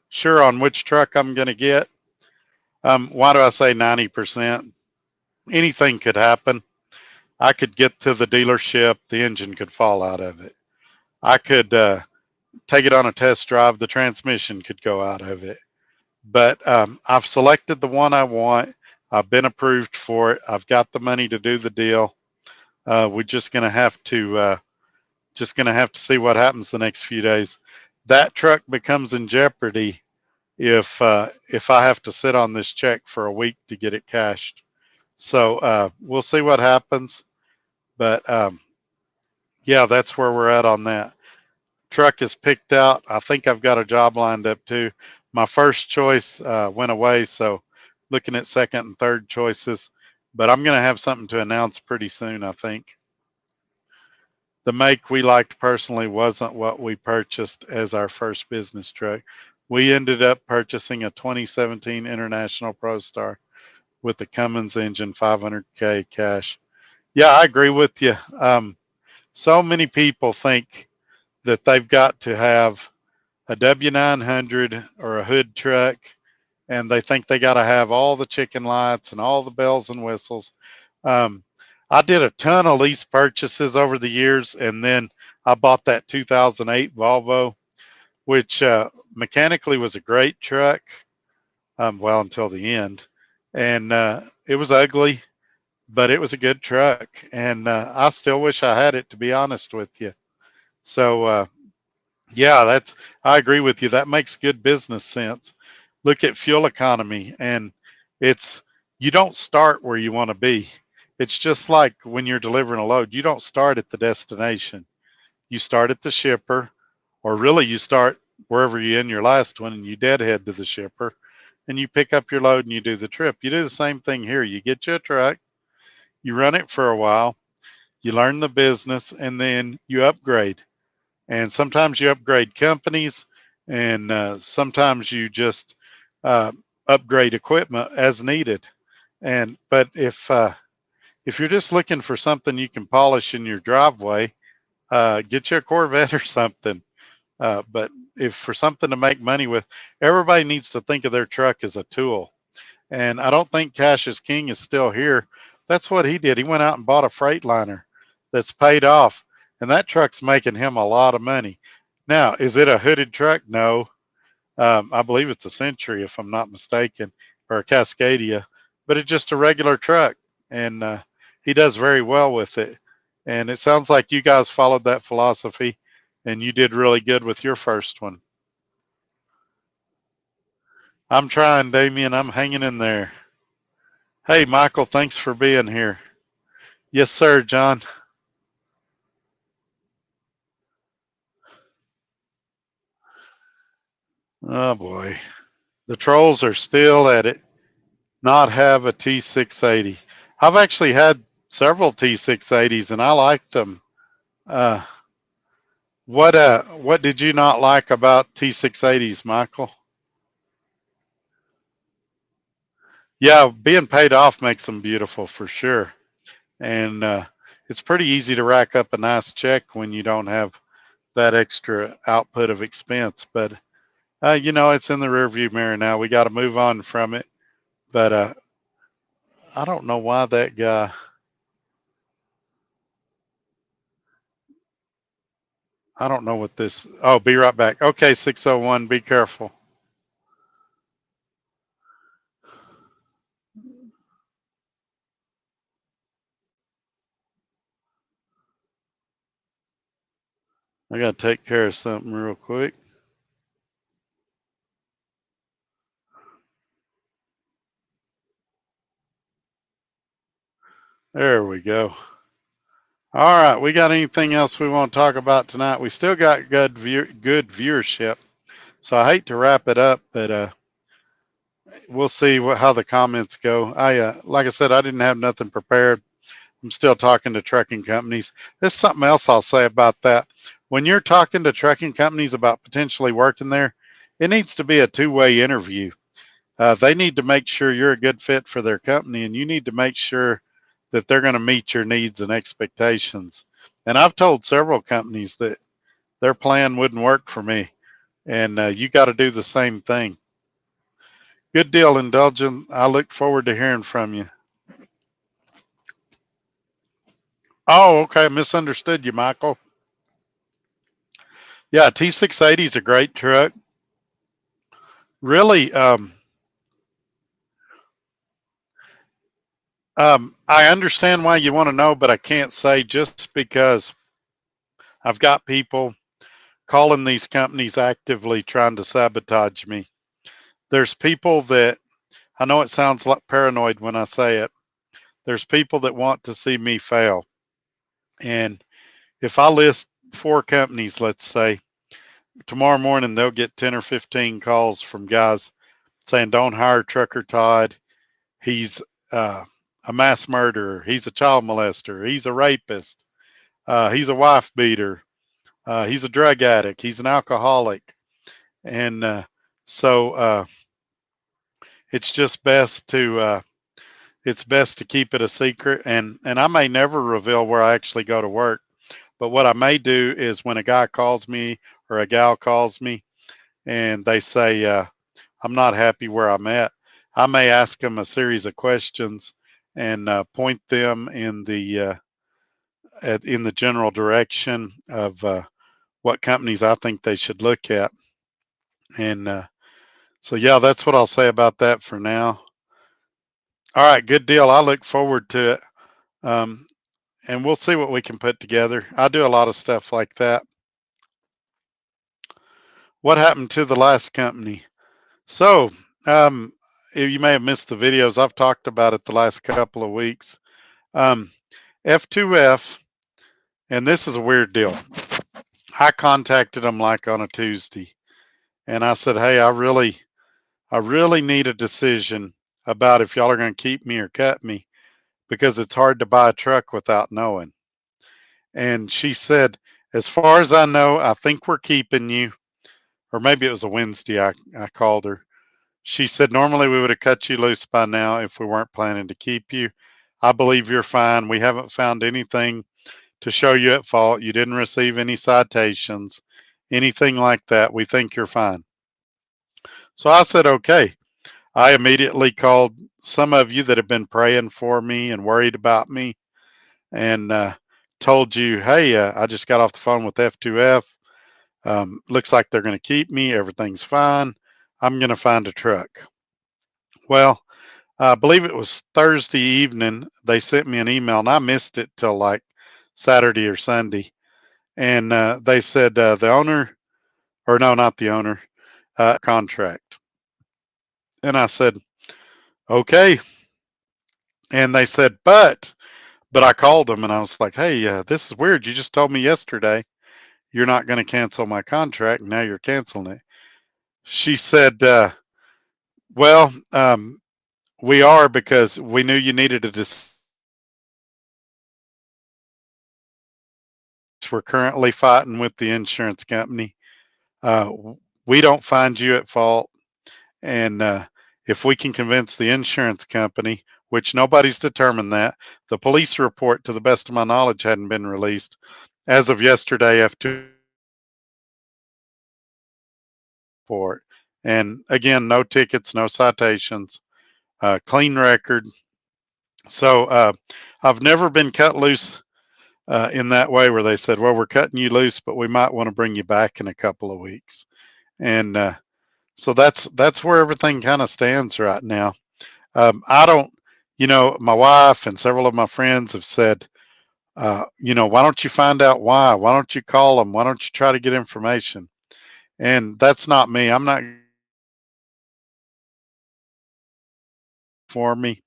sure on which truck I'm going to get. Why do I say 90%? Anything could happen. I could get to the dealership, the engine could fall out of it. I could take it on a test drive, the transmission could go out of it. But I've selected the one I want. I've been approved for it. I've got the money to do the deal. We're just gonna have to see what happens the next few days. That truck becomes in jeopardy if I have to sit on this check for a week to get it cashed. So we'll see what happens. But yeah, that's where we're at on that. Truck is picked out. I think I've got a job lined up too. My first choice went away, so looking at second and third choices. But I'm going to have something to announce pretty soon, I think. The make we liked personally wasn't what we purchased as our first business truck. We ended up purchasing a 2017 International Pro Star with the Cummins engine, 500K cash. Yeah, I agree with you. So many people think that they've got to have a W900 or a hood truck, and they think they got to have all the chicken lights and all the bells and whistles. Um, I did a ton of lease purchases over the years, and then I bought that 2008 Volvo, which mechanically was a great truck. Well, until the end, and it was ugly, but it was a good truck, and I still wish I had it, to be honest with you. So yeah, that's I agree with you. That makes good business sense. Look at fuel economy, and it's you don't start where you want to be. It's just like when you're delivering a load. You don't start at the destination. You start at the shipper, or really you start wherever you end your last one, and you deadhead to the shipper, and you pick up your load and you do the trip. You do the same thing here. You get you a truck, you run it for a while, you learn the business, and then you upgrade. And sometimes you upgrade companies, and sometimes you just uh, upgrade equipment as needed. And but if you're just looking for something you can polish in your driveway, get you a Corvette or something. But if for something to make money with, everybody needs to think of their truck as a tool. And I don't think Cash is King is still here. That's what he did. He went out and bought a Freightliner that's paid off, and that truck's making him a lot of money. Now, is it a hooded truck? No. I believe it's a Century, if I'm not mistaken, or a Cascadia, but it's just a regular truck, and he does very well with it. And it sounds like you guys followed that philosophy, and you did really good with your first one. I'm trying, Damien. I'm hanging in there. Hey, Michael, thanks for being here. Yes, sir, John. Oh boy, the trolls are still at it. Not have a T680. I've actually had several T680s and I liked them. Uh, what did you not like about T680s, Michael? Yeah, being paid off makes them beautiful for sure, and it's pretty easy to rack up a nice check when you don't have that extra output of expense. But it's in the rearview mirror now. We got to move on from it. But I don't know why that guy. I don't know what this. Oh, be right back. Okay, 601. Be careful. I got to take care of something real quick. There we go. All right, we got anything else we want to talk about tonight? We still got good viewership, so I hate to wrap it up, but we'll see how the comments go. Like I said, I didn't have nothing prepared. I'm still talking to trucking companies. There's something else I'll say about that. When you're talking to trucking companies about potentially working there, it needs to be a two-way interview. They need to make sure you're a good fit for their company, and you need to make sure that they're going to meet your needs and expectations. And I've told several companies that their plan wouldn't work for me, and you got to do the same thing. Good deal, Indulgent. I look forward to hearing from you. Oh, okay. Misunderstood you, Michael. Yeah, T680 is a great truck. Really, I understand why you want to know, but I can't say just because I've got people calling these companies actively trying to sabotage me. There's people that I know it sounds like paranoid when I say it. There's people that want to see me fail. And if I list four companies, let's say, tomorrow morning they'll get 10 or 15 calls from guys saying, don't hire Trucker Todd. He's a mass murderer. He's a child molester. He's a rapist. He's a wife beater. He's a drug addict. He's an alcoholic. And so it's just best to keep it a secret. And I may never reveal where I actually go to work. But what I may do is when a guy calls me or a gal calls me and they say, I'm not happy where I'm at, I may ask them a series of questions and point them in the general direction of what companies I think they should look at. And so, yeah, that's what I'll say about that for now. All right, good deal. I look forward to it. Um, and we'll see what we can put together. I do a lot of stuff like that. What happened to the last company? So, um, you may have missed the videos. I've talked about it the last couple of weeks. Um, F2F, and this is a weird deal. I contacted them like on a Tuesday, and I said, "Hey, I really need a decision about if y'all are going to keep me or cut me because it's hard to buy a truck without knowing." And she said, "As far as I know, I think we're keeping you." Or maybe it was a Wednesday. I called her. She said, "Normally we would have cut you loose by now if we weren't planning to keep you. I believe you're fine. We haven't found anything to show you at fault. You didn't receive any citations, anything like that. We think you're fine." So I said, "Okay." I immediately called some of you that have been praying for me and worried about me and told you, "Hey, I just got off the phone with F2F. Looks like they're going to keep me. Everything's fine. I'm going to find a truck." Well, I believe it was Thursday evening. They sent me an email, and I missed it till like Saturday or Sunday. And they said the owner, or no, not the owner, contract. And I said, "Okay." And they said, but I called them and I was like, "Hey, this is weird. You just told me yesterday you're not going to cancel my contract. And now you're canceling it." She said, "Well, we are because we knew you needed a decision. We're currently fighting with the insurance company. Uh, we don't find you at fault. And if we can convince the insurance company, which nobody's determined that, the police report, to the best of my knowledge, hadn't been released. As of yesterday, after for it. And again, no tickets, no citations, clean record. So I've never been cut loose in that way where they said, "Well, we're cutting you loose, but we might want to bring you back in a couple of weeks." And so that's where everything kind of stands right now. I don't, my wife and several of my friends have said, "Why don't you find out why? Why don't you call them? Why don't you try to get information?" And that's not me. I'm not for me.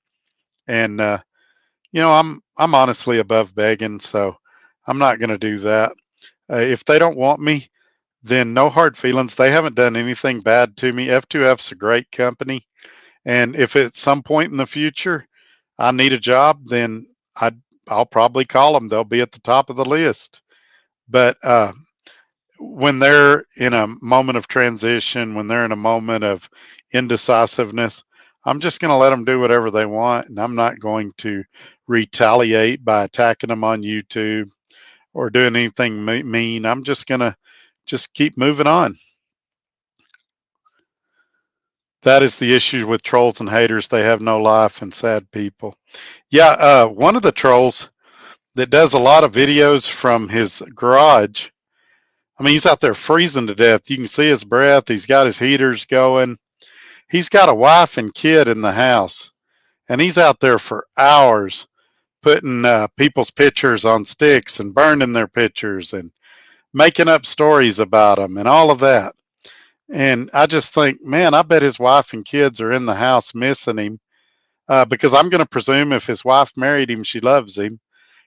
And I'm honestly above begging, so I'm not going to do that. If they don't want me, then no hard feelings. They haven't done anything bad to me. F2F's a great company, and if at some point in the future I need a job, then I'll probably call them. They'll be at the top of the list. But when they're in a moment of transition, when they're in a moment of indecisiveness, I'm just going to let them do whatever they want. And I'm not going to retaliate by attacking them on YouTube or doing anything mean. I'm just going to just keep moving on. That is the issue with trolls and haters. They have no life and sad people. Yeah, one of the trolls that does a lot of videos from his garage. I mean, he's out there freezing to death. You can see his breath. He's got his heaters going. He's got a wife and kid in the house, and he's out there for hours putting people's pictures on sticks and burning their pictures and making up stories about them and all of that. And I just think, man, I bet his wife and kids are in the house missing him because I'm going to presume if his wife married him, she loves him,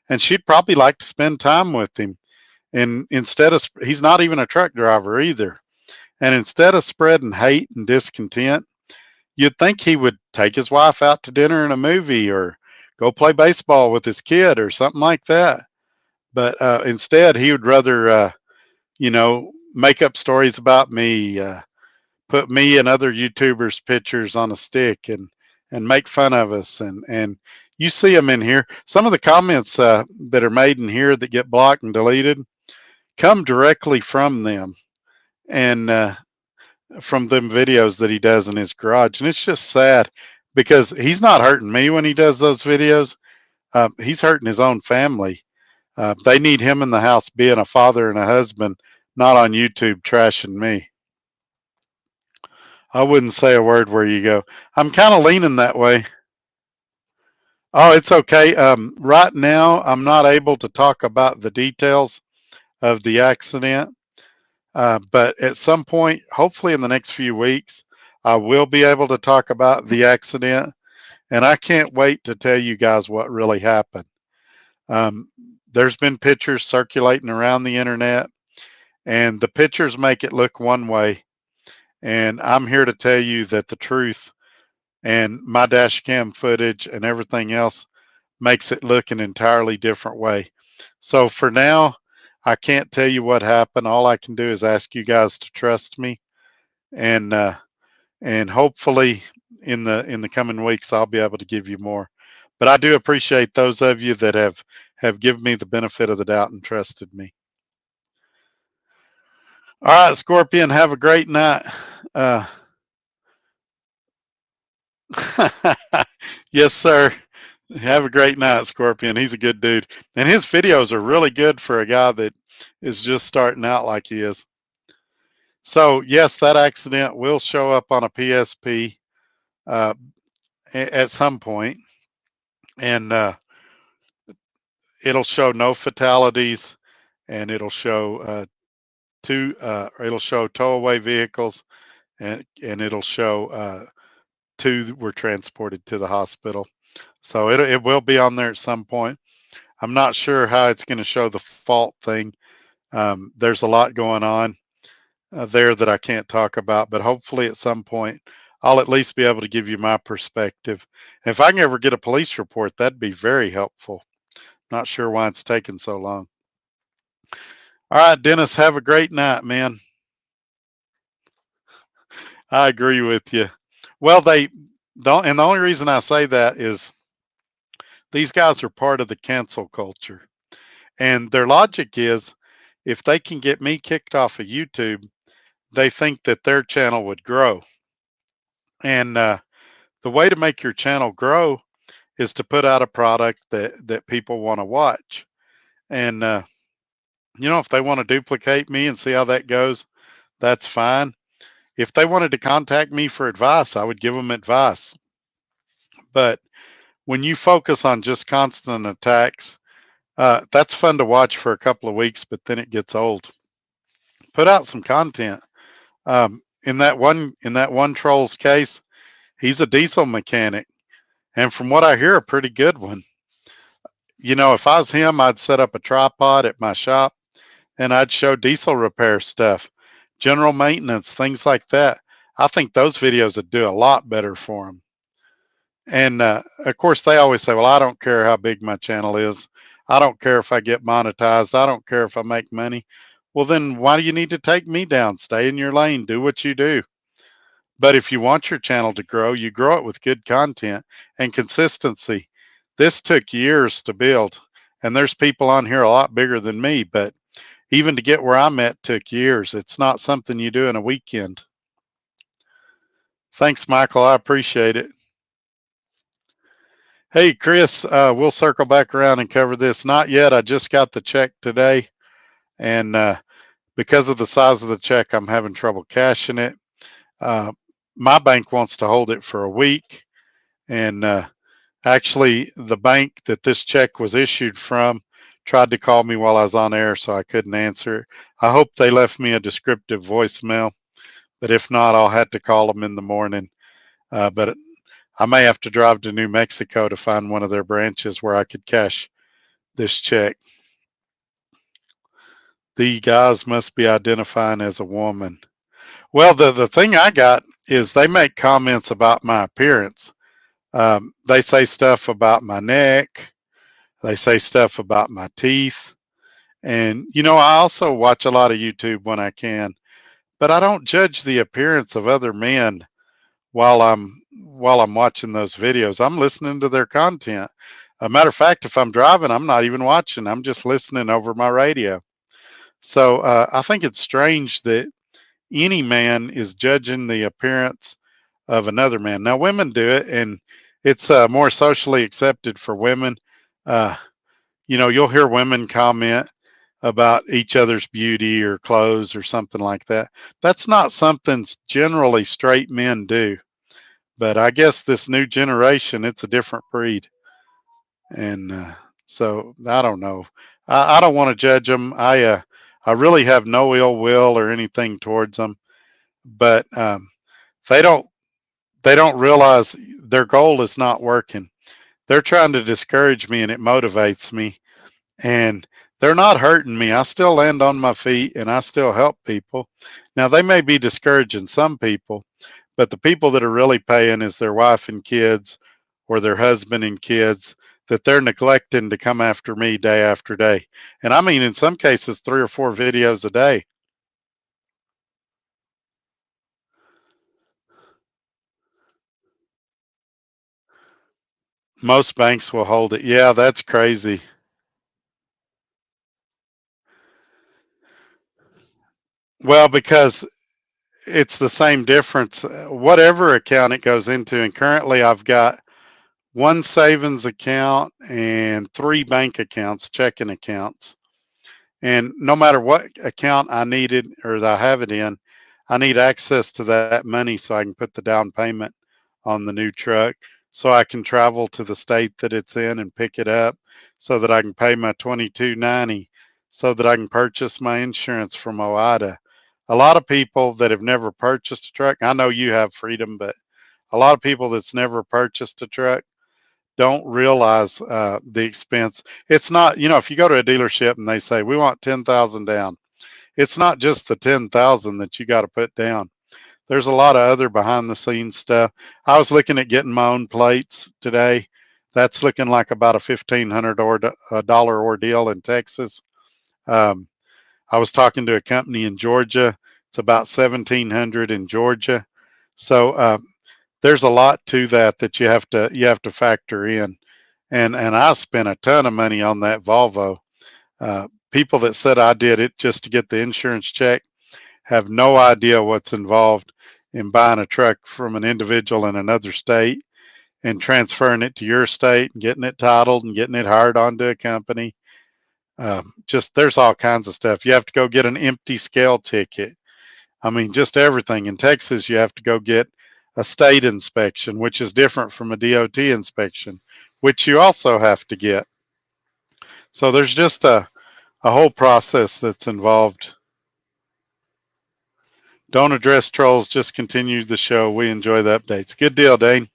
and she'd probably like to spend time with him. And instead of, he's not even a truck driver either. And instead of spreading hate and discontent, you'd think he would take his wife out to dinner and a movie or go play baseball with his kid or something like that. But instead, he would rather, make up stories about me, put me and other YouTubers' pictures on a stick, and make fun of us. And you see them in here. Some of the comments that are made in here that get blocked and deleted come directly from them, and from them videos that he does in his garage. And it's just sad because he's not hurting me when he does those videos. He's hurting his own family. They need him in the house being a father and a husband, not on YouTube trashing me. I wouldn't say a word where you go. I'm kind of leaning that way. Oh, it's okay. Right now, I'm not able to talk about the details of the accident, but at some point, hopefully in the next few weeks, I will be able to talk about the accident. And I can't wait to tell you guys what really happened. Um, there's been pictures circulating around the internet, and the pictures make it look one way. And I'm here to tell you that the truth and my dash cam footage and everything else makes it look an entirely different way. So for now, I can't tell you what happened. All I can do is ask you guys to trust me, and hopefully in the coming weeks I'll be able to give you more. But I do appreciate those of you that have given me the benefit of the doubt and trusted me. All right, Scorpion, have a great night. Uh, yes, sir. Have a great night, Scorpion. He's a good dude. And his videos are really good for a guy that is just starting out like he is. So, yes, that accident will show up on a PSP uh, at some point, and it'll show no fatalities, and it'll show it'll show towaway vehicles, and it'll show two were transported to the hospital. So it will be on there at some point. I'm not sure how it's going to show the fault thing. There's a lot going on there that I can't talk about, but hopefully at some point I'll at least be able to give you my perspective. If I can ever get a police report, that'd be very helpful. Not sure why it's taken so long. All right, Dennis, have a great night, man. I agree with you. Well, they don't, and the only reason I say that is these guys are part of the cancel culture. And their logic is if they can get me kicked off of YouTube, they think that their channel would grow. And the way to make your channel grow is to put out a product that people want to watch. And if they want to duplicate me and see how that goes, that's fine. If they wanted to contact me for advice, I would give them advice. But when you focus on just constant attacks, that's fun to watch for a couple of weeks, but then it gets old. Put out some content. In that one troll's case, he's a diesel mechanic, and from what I hear, a pretty good one. If I was him, I'd set up a tripod at my shop, and I'd show diesel repair stuff, general maintenance, things like that. I think those videos would do a lot better for him. And of course, they always say, well, I don't care how big my channel is. I don't care if I get monetized. I don't care if I make money. Well, then why do you need to take me down? Stay in your lane. Do what you do. But if you want your channel to grow, you grow it with good content and consistency. This took years to build. And there's people on here a lot bigger than me. But even to get where I'm at took years. It's not something you do in a weekend. Thanks, Michael. I appreciate it. Hey, Chris, we'll circle back around and cover this. Not yet. I just got the check today. And because of the size of the check, I'm having trouble cashing it. My bank wants to hold it for a week. And actually, the bank that this check was issued from tried to call me while I was on air, so I couldn't answer it. I hope they left me a descriptive voicemail. But if not, I'll have to call them in the morning. But I may have to drive to New Mexico to find one of their branches where I could cash this check. The guys must be identifying as a woman. Well, the thing I got is they make comments about my appearance. They say stuff about my neck. They say stuff about my teeth. And I also watch a lot of YouTube when I can, but I don't judge the appearance of other men while I'm watching those videos. I'm listening to their content. A matter of fact, if I'm driving, I'm not even watching. I'm just listening over my radio. So I think it's strange that any man is judging the appearance of another man. Now, women do it, and it's more socially accepted for women. Uh, you'll hear women comment about each other's beauty or clothes or something like that. That's not something generally straight men do. But I guess this new generation, it's a different breed. And so I don't know. I don't want to judge them. I really have no ill will or anything towards them, but they don't they don't realize their goal is not working. They're trying to discourage me, and it motivates me. And they're not hurting me. I still land on my feet and I still help people. Now they may be discouraging some people, but the people that are really paying is their wife and kids or their husband and kids that they're neglecting to come after me day after day. And I mean, in some cases, 3 or 4 videos a day. Most banks will hold it. Yeah, that's crazy. Well, because it's the same difference, whatever account it goes into. And currently, I've got one savings account and 3 bank accounts, checking accounts. And no matter what account I needed or that I have it in, I need access to that money so I can put the down payment on the new truck, so I can travel to the state that it's in and pick it up, so that I can pay my 22.90, so that I can purchase my insurance from OIDA. A lot of people that have never purchased a truck, I know you have, Freedom, but a lot of people that's never purchased a truck don't realize the expense. It's not, if you go to a dealership and they say we want 10,000 down, it's not just the 10,000 that you got to put down. There's a lot of other behind the scenes stuff. I was looking at getting my own plates today. That's looking like about a $1,500 ordeal in Texas. Um, I was talking to a company in Georgia. It's about 1,700 in Georgia. So there's a lot to that you have to factor in. And I spent a ton of money on that Volvo. People that said I did it just to get the insurance check have no idea what's involved in buying a truck from an individual in another state and transferring it to your state and getting it titled and getting it hired onto a company. Just there's all kinds of stuff. You have to go get an empty scale ticket. I mean, just everything. In Texas, you have to go get a state inspection, which is different from a DOT inspection, which you also have to get. So there's just a whole process that's involved. Don't address trolls, just continue the show. We enjoy the updates. Good deal, Dane.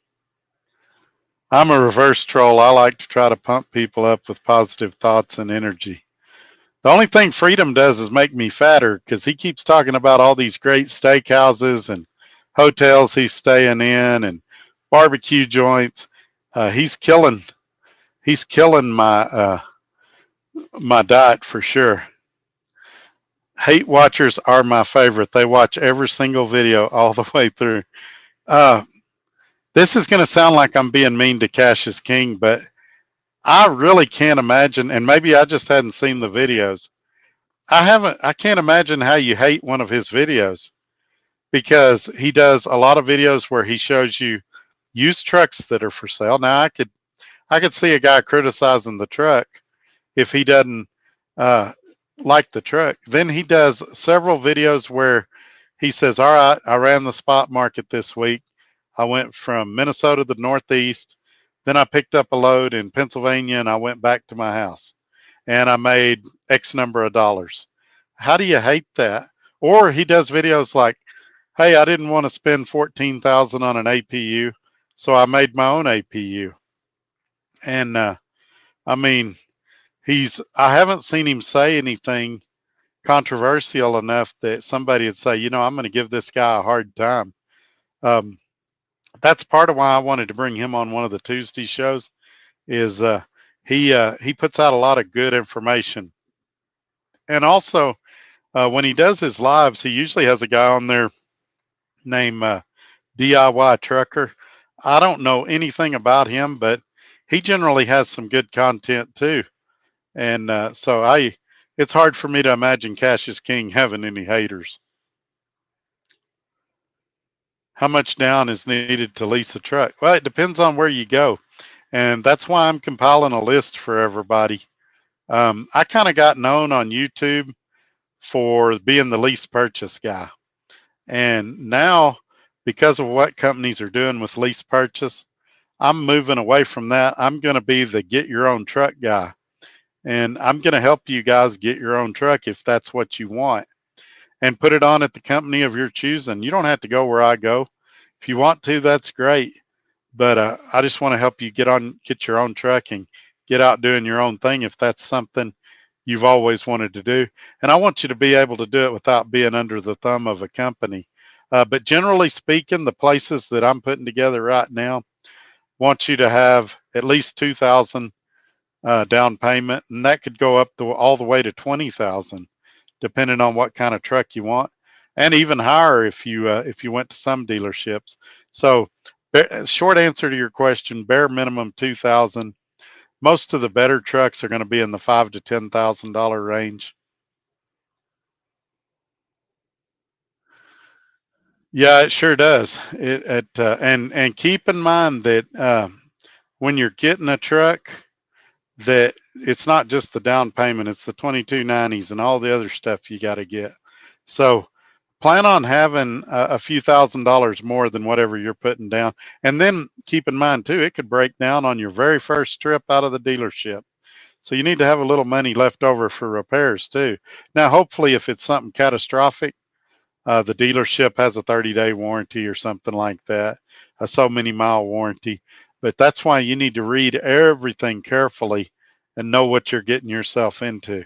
I'm a reverse troll. I like to try to pump people up with positive thoughts and energy. The only thing Freedom does is make me fatter because he keeps talking about all these great steakhouses and hotels he's staying in and barbecue joints. He's killing my diet for sure. Hate watchers are my favorite. They watch every single video all the way through. Uh, this is going to sound like I'm being mean to Cash is King, but I really can't imagine, and maybe I just hadn't seen the videos. I can't imagine how you hate one of his videos because he does a lot of videos where he shows you used trucks that are for sale. Now I could see a guy criticizing the truck if he doesn't uh, like the truck. Then he does several videos where he says, "All right, I ran the spot market this week. I went from Minnesota to the Northeast. Then I picked up a load in Pennsylvania and I went back to my house and I made X number of dollars." How do you hate that? Or he does videos like, "Hey, I didn't want to spend 14,000 on an APU, so I made my own APU." And I mean, I haven't seen him say anything controversial enough that somebody would say, I'm going to give this guy a hard time. Um, that's part of why I wanted to bring him on one of the Tuesday shows. Is he puts out a lot of good information. And also, when he does his lives, he usually has a guy on there named DIY Trucker. I don't know anything about him, but he generally has some good content too. And it's hard for me to imagine Cassius King having any haters. How much down is needed to lease a truck? Well, it depends on where you go. And that's why I'm compiling a list for everybody. I kind of got known on YouTube for being the lease purchase guy. And now, because of what companies are doing with lease purchase, I'm moving away from that. I'm going to be the get your own truck guy. And I'm going to help you guys get your own truck if that's what you want, and put it on at the company of your choosing. You don't have to go where I go. If you want to, that's great. But I just want to help you get your own truck and get out doing your own thing if that's something you've always wanted to do. And I want you to be able to do it without being under the thumb of a company. But generally speaking, the places that I'm putting together right now want you to have at least 2,000 down payment, and that could go up to all the way to 20,000, depending on what kind of truck you want, and even higher if you went to some dealerships. So, short answer to your question: bare minimum 2,000. Most of the better trucks are going to be in the $5,000 to $10,000 range. Yeah, it sure does. And keep in mind that when you're getting a truck, that it's not just the down payment, it's the 2290s and all the other stuff you got to get. So plan on having a few $1,000s more than whatever you're putting down. And then keep in mind too, it could break down on your very first trip out of the dealership. So you need to have a little money left over for repairs too. Now, hopefully, if it's something catastrophic, the dealership has a 30-day warranty or something like that, a so many mile warranty. But that's why you need to read everything carefully and know what you're getting yourself into.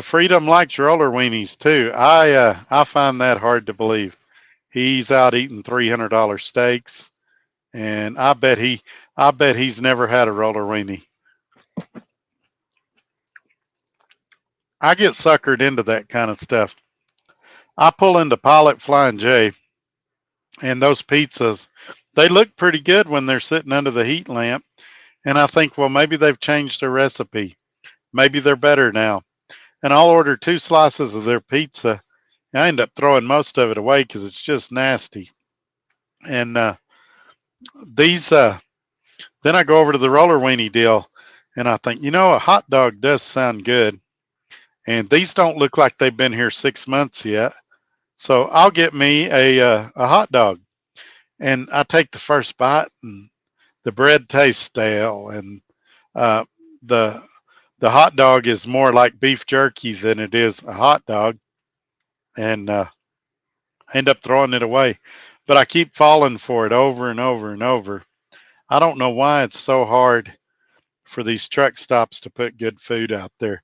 Freedom likes roller weenies too. I find that hard to believe. He's out eating $300 steaks, and I bet he's never had a roller weenie. I get suckered into that kind of stuff. I pull into Pilot Flying J, and those pizzas, they look pretty good when they're sitting under the heat lamp. And I think, well, maybe they've changed their recipe. Maybe they're better now. And I'll order 2 slices of their pizza. I end up throwing most of it away because it's just nasty. And these, then I go over to the roller weenie deal, and I think, a hot dog does sound good. And these don't look like they've been here 6 months yet. So I'll get me a hot dog, and I take the first bite, and the bread tastes stale, and uh, the the hot dog is more like beef jerky than it is a hot dog, and I end up throwing it away. But I keep falling for it over and over and over. I don't know why it's so hard for these truck stops to put good food out there.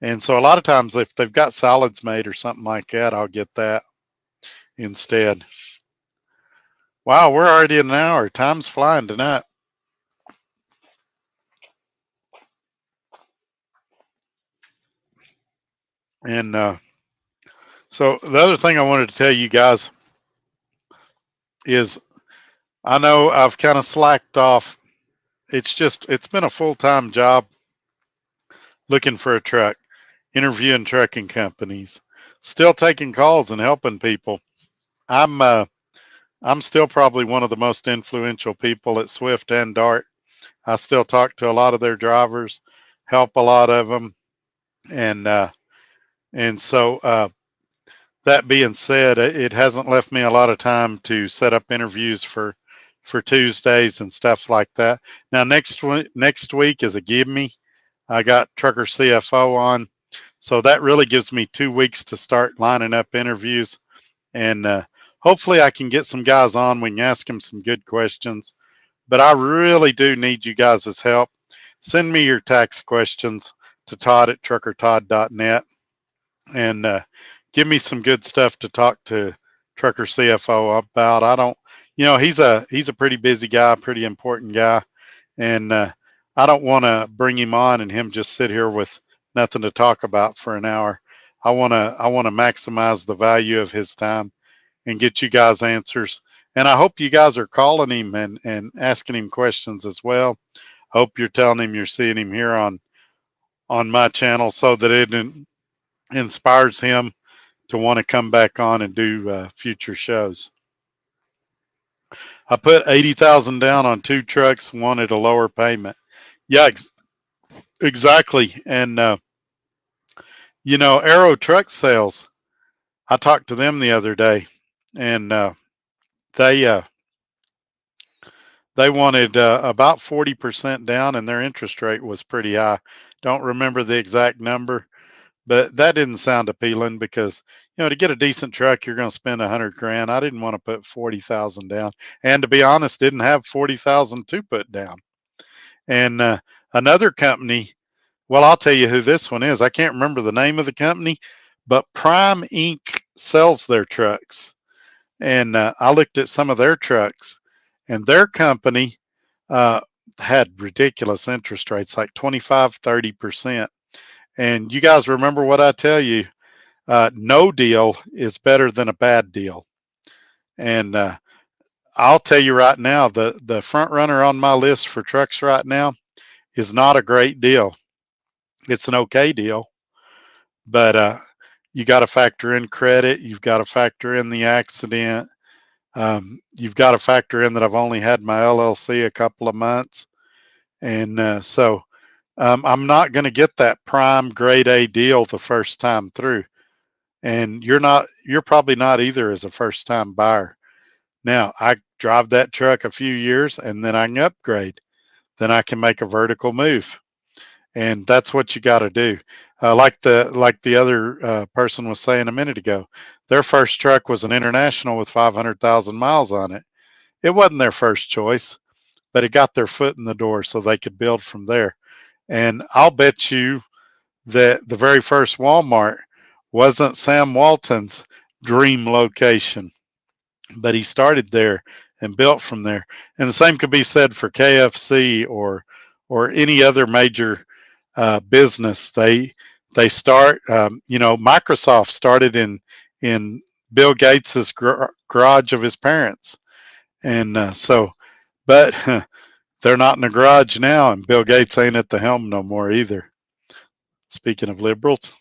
And so a lot of times, if they've got salads made or something like that, I'll get that instead. Wow, we're already in an hour. Time's flying tonight. And so the other thing I wanted to tell you guys is I know I've kind of slacked off. It's been a full time job looking for a truck, interviewing trucking companies, still taking calls and helping people. I'm uh, I'm still probably one of the most influential people at Swift and Dart. I still talk to a lot of their drivers, help a lot of them, and that being said, it hasn't left me a lot of time to set up interviews for Tuesdays and stuff like that. Now next week is a give me. I got Trucker CFO on, so that really gives me 2 weeks to start lining up interviews, and hopefully I can get some guys on. We can ask them some good questions, but I really do need you guys' help. Send me your tax questions to Todd at truckertodd.net, and give me some good stuff to talk to Trucker CFO about. I don't, he's a pretty busy guy, pretty important guy, and I don't want to bring him on and him just sit here with nothing to talk about for an hour. I want to maximize the value of his time and get you guys answers. And I hope you guys are calling him and asking him questions as well. Hope you're telling him you're seeing him here on my channel so that it inspires him to want to come back on and do future shows. I put 80,000 down on 2 trucks, wanted a lower payment. Yeah, exactly. And Arrow Truck Sales. I talked to them the other day, and they uh, they wanted about 40% down, and their interest rate was pretty high. Don't remember the exact number, but that didn't sound appealing because to get a decent truck, you're going to spend 100 grand. I didn't want to put 40,000 down, and to be honest, didn't have 40,000 to put down. And another company, well, I'll tell you who this one is. I can't remember the name of the company, but Prime Inc. sells their trucks. And I looked at some of their trucks, and their company uh, had ridiculous interest rates, like 25, 30%. And you guys remember what I tell you, no deal is better than a bad deal. And I'll tell you right now, the front runner on my list for trucks right now is not a great deal. It's an okay deal, but you got to factor in credit. You've got to factor in the accident. You've got to factor in that I've only had my LLC a couple of months. And so I'm not going to get that prime grade A deal the first time through. And you're probably not either as a first time buyer. Now, I drive that truck a few years and then I can upgrade. Then I can make a vertical move. And that's what you got to do. Like the other person was saying a minute ago, their first truck was an International with 500,000 miles on it. It wasn't their first choice, but it got their foot in the door so they could build from there. And I'll bet you that the very first Walmart wasn't Sam Walton's dream location, but he started there and built from there. And the same could be said for KFC or any other major business. They start. Microsoft started in Bill Gates's garage of his parents, and but they're not in the garage now, and Bill Gates ain't at the helm no more either. Speaking of liberals,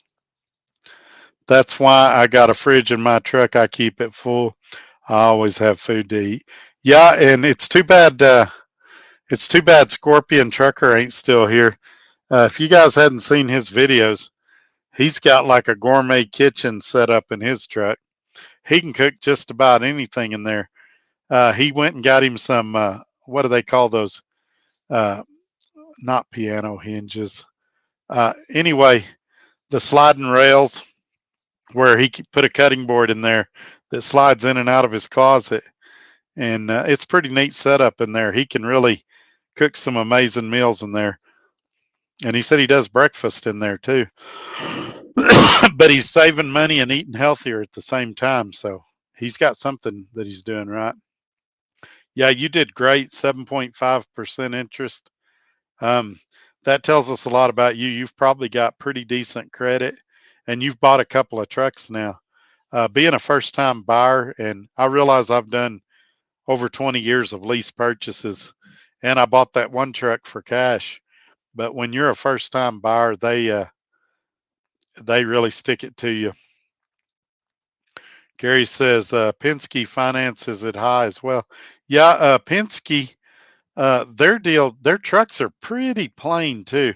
that's why I got a fridge in my truck. I keep it full. I always have food to eat. Yeah, and it's too bad. It's too bad Scorpion Trucker ain't still here. If you guys hadn't seen his videos, he's got like a gourmet kitchen set up in his truck. He can cook just about anything in there. He went and got him some, what do they call those? Uh, Not piano hinges. Anyway, the sliding rails where he put a cutting board in there that slides in and out of his closet. And it's pretty neat setup in there. He can really cook some amazing meals in there. And he said he does breakfast in there too. But he's saving money and eating healthier at the same time. So he's got something that he's doing right. Yeah, you did great. 7.5% interest. Um, that tells us a lot about you. You've probably got pretty decent credit and you've bought a couple of trucks now. Being a first time buyer, and I realize I've done over 20 years of lease purchases and I bought that one truck for cash. But when you're a first time buyer, they really stick it to you. Gary says Penske finances it high as well. Yeah, Penske, their trucks are pretty plain too.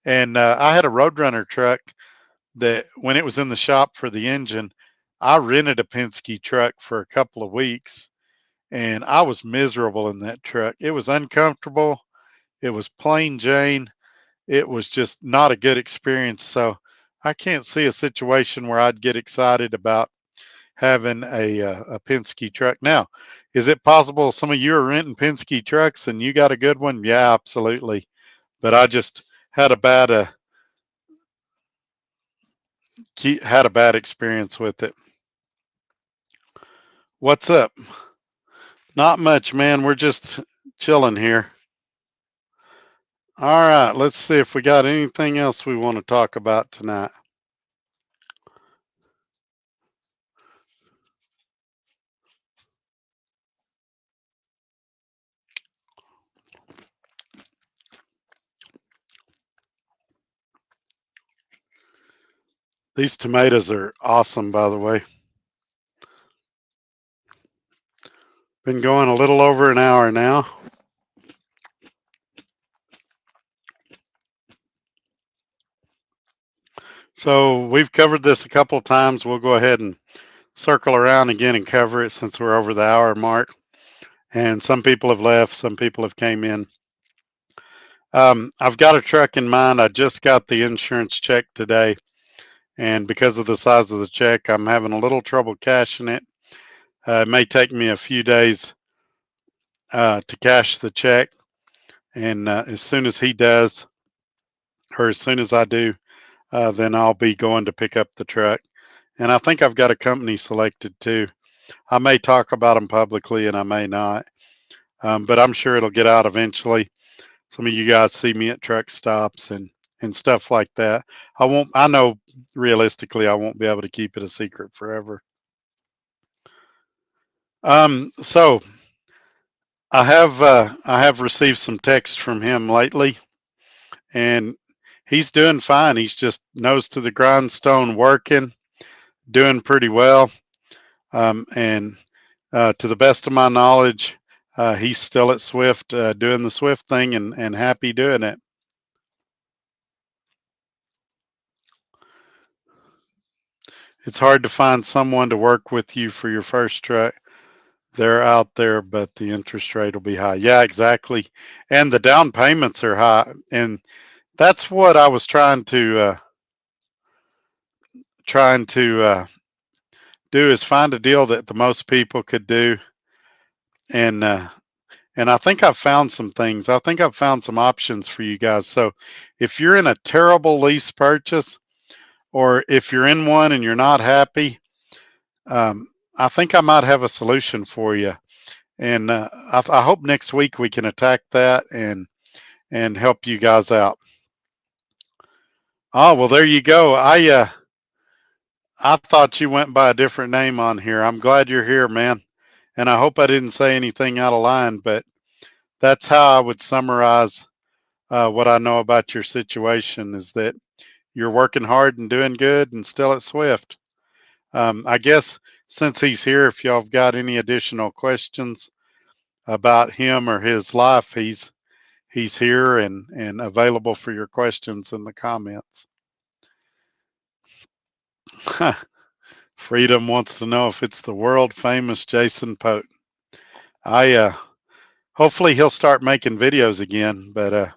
And I had a Roadrunner truck that when it was in the shop for the engine, I rented a Penske truck for a couple of weeks and I was miserable in that truck. It was uncomfortable. It was plain Jane. It was just not a good experience. So I can't see a situation where I'd get excited about having a Penske truck. Now, is it possible some of you are renting Penske trucks and you got a good one? Yeah, absolutely. But I just had a bad experience with it. What's up? Not much, man. We're just chilling here. All right, let's see if we got anything else we want to talk about tonight. These tomatoes are awesome, by the way. Been going a little over an hour now. So we've covered this a couple of times. We'll go ahead and circle around again and cover it since we're over the hour mark. And some people have left, some people have came in. I've got a truck in mind. I just got the insurance check today, and because of the size of the check, I'm having a little trouble cashing it. It may take me a few days to cash the check, and as soon as he does, or as soon as I do, then I'll be going to pick up the truck. And I think I've got a company selected too. I may talk about them publicly, and I may not, but I'm sure it'll get out eventually. Some of you guys see me at truck stops and stuff like that. I know realistically I won't be able to keep it a secret forever. So I have received some text from him lately, and he's doing fine. He's just nose to the grindstone, working, doing pretty well. And to the best of my knowledge, he's still at Swift, doing the Swift thing and happy doing it. It's hard to find someone to work with you for your first truck. They're out there, but the interest rate will be high. Yeah, exactly. And the down payments are high. And that's what I was trying to do is find a deal that the most people could do. And and I think I've found some things. I think I've found some options for you guys. So if you're in a terrible lease purchase, or if you're in one and you're not happy, I think I might have a solution for you. And I hope next week we can attack that and help you guys out. Oh well, there you go. I thought you went by a different name on here. I'm glad you're here, man. And I hope I didn't say anything out of line, but that's how I would summarize what I know about your situation is that you're working hard and doing good and still at Swift. I guess since he's here, if y'all have got any additional questions about him or his life, he's here and available for your questions in the comments. Freedom wants to know if it's the world famous Jason Pote. I hopefully he'll start making videos again, but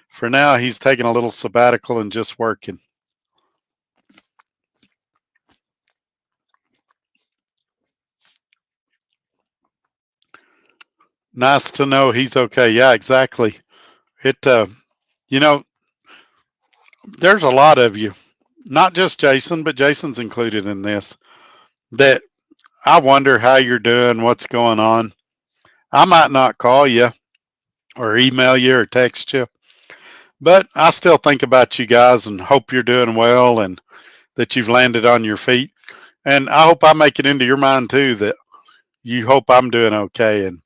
for now he's taking a little sabbatical and just working. Nice to know he's okay. Yeah, exactly. It you know, there's a lot of you, not just Jason, but Jason's included in this, that I wonder how you're doing, what's going on. I might not call you or email you or text you, but I still think about you guys and hope you're doing well and that you've landed on your feet. And I hope I make it into your mind too that you hope I'm doing okay. And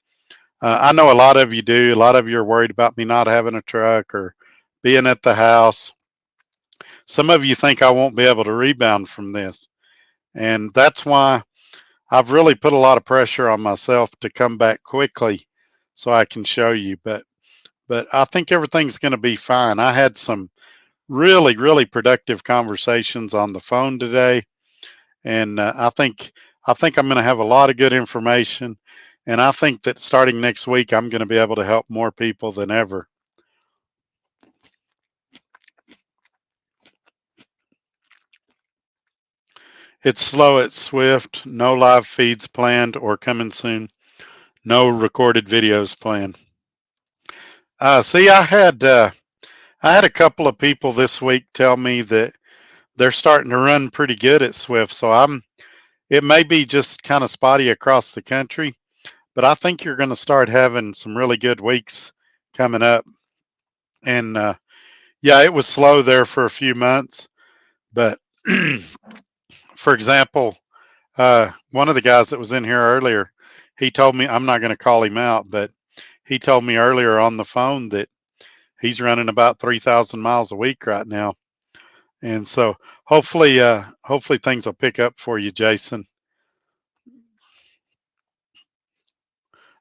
I know a lot of you do. A lot of you are worried about me not having a truck or being at the house. Some of you think I won't be able to rebound from this. And that's why I've really put a lot of pressure on myself to come back quickly so I can show you. But I think everything's going to be fine. I had some really productive conversations on the phone today, and I think I'm going to have a lot of good information, and I think that starting next week I'm going to be able to help more people than ever. It's slow at Swift. No live feeds planned or coming soon. No recorded videos planned. See, I had a couple of people this week tell me that they're starting to run pretty good at Swift. So it may be just kind of spotty across the country, but I think you're going to start having some really good weeks coming up. And yeah, it was slow there for a few months. But for example, one of the guys that was in here earlier, he told me, I'm not going to call him out, but he told me earlier on the phone that he's running about 3,000 miles a week right now. And so hopefully things will pick up for you, Jason.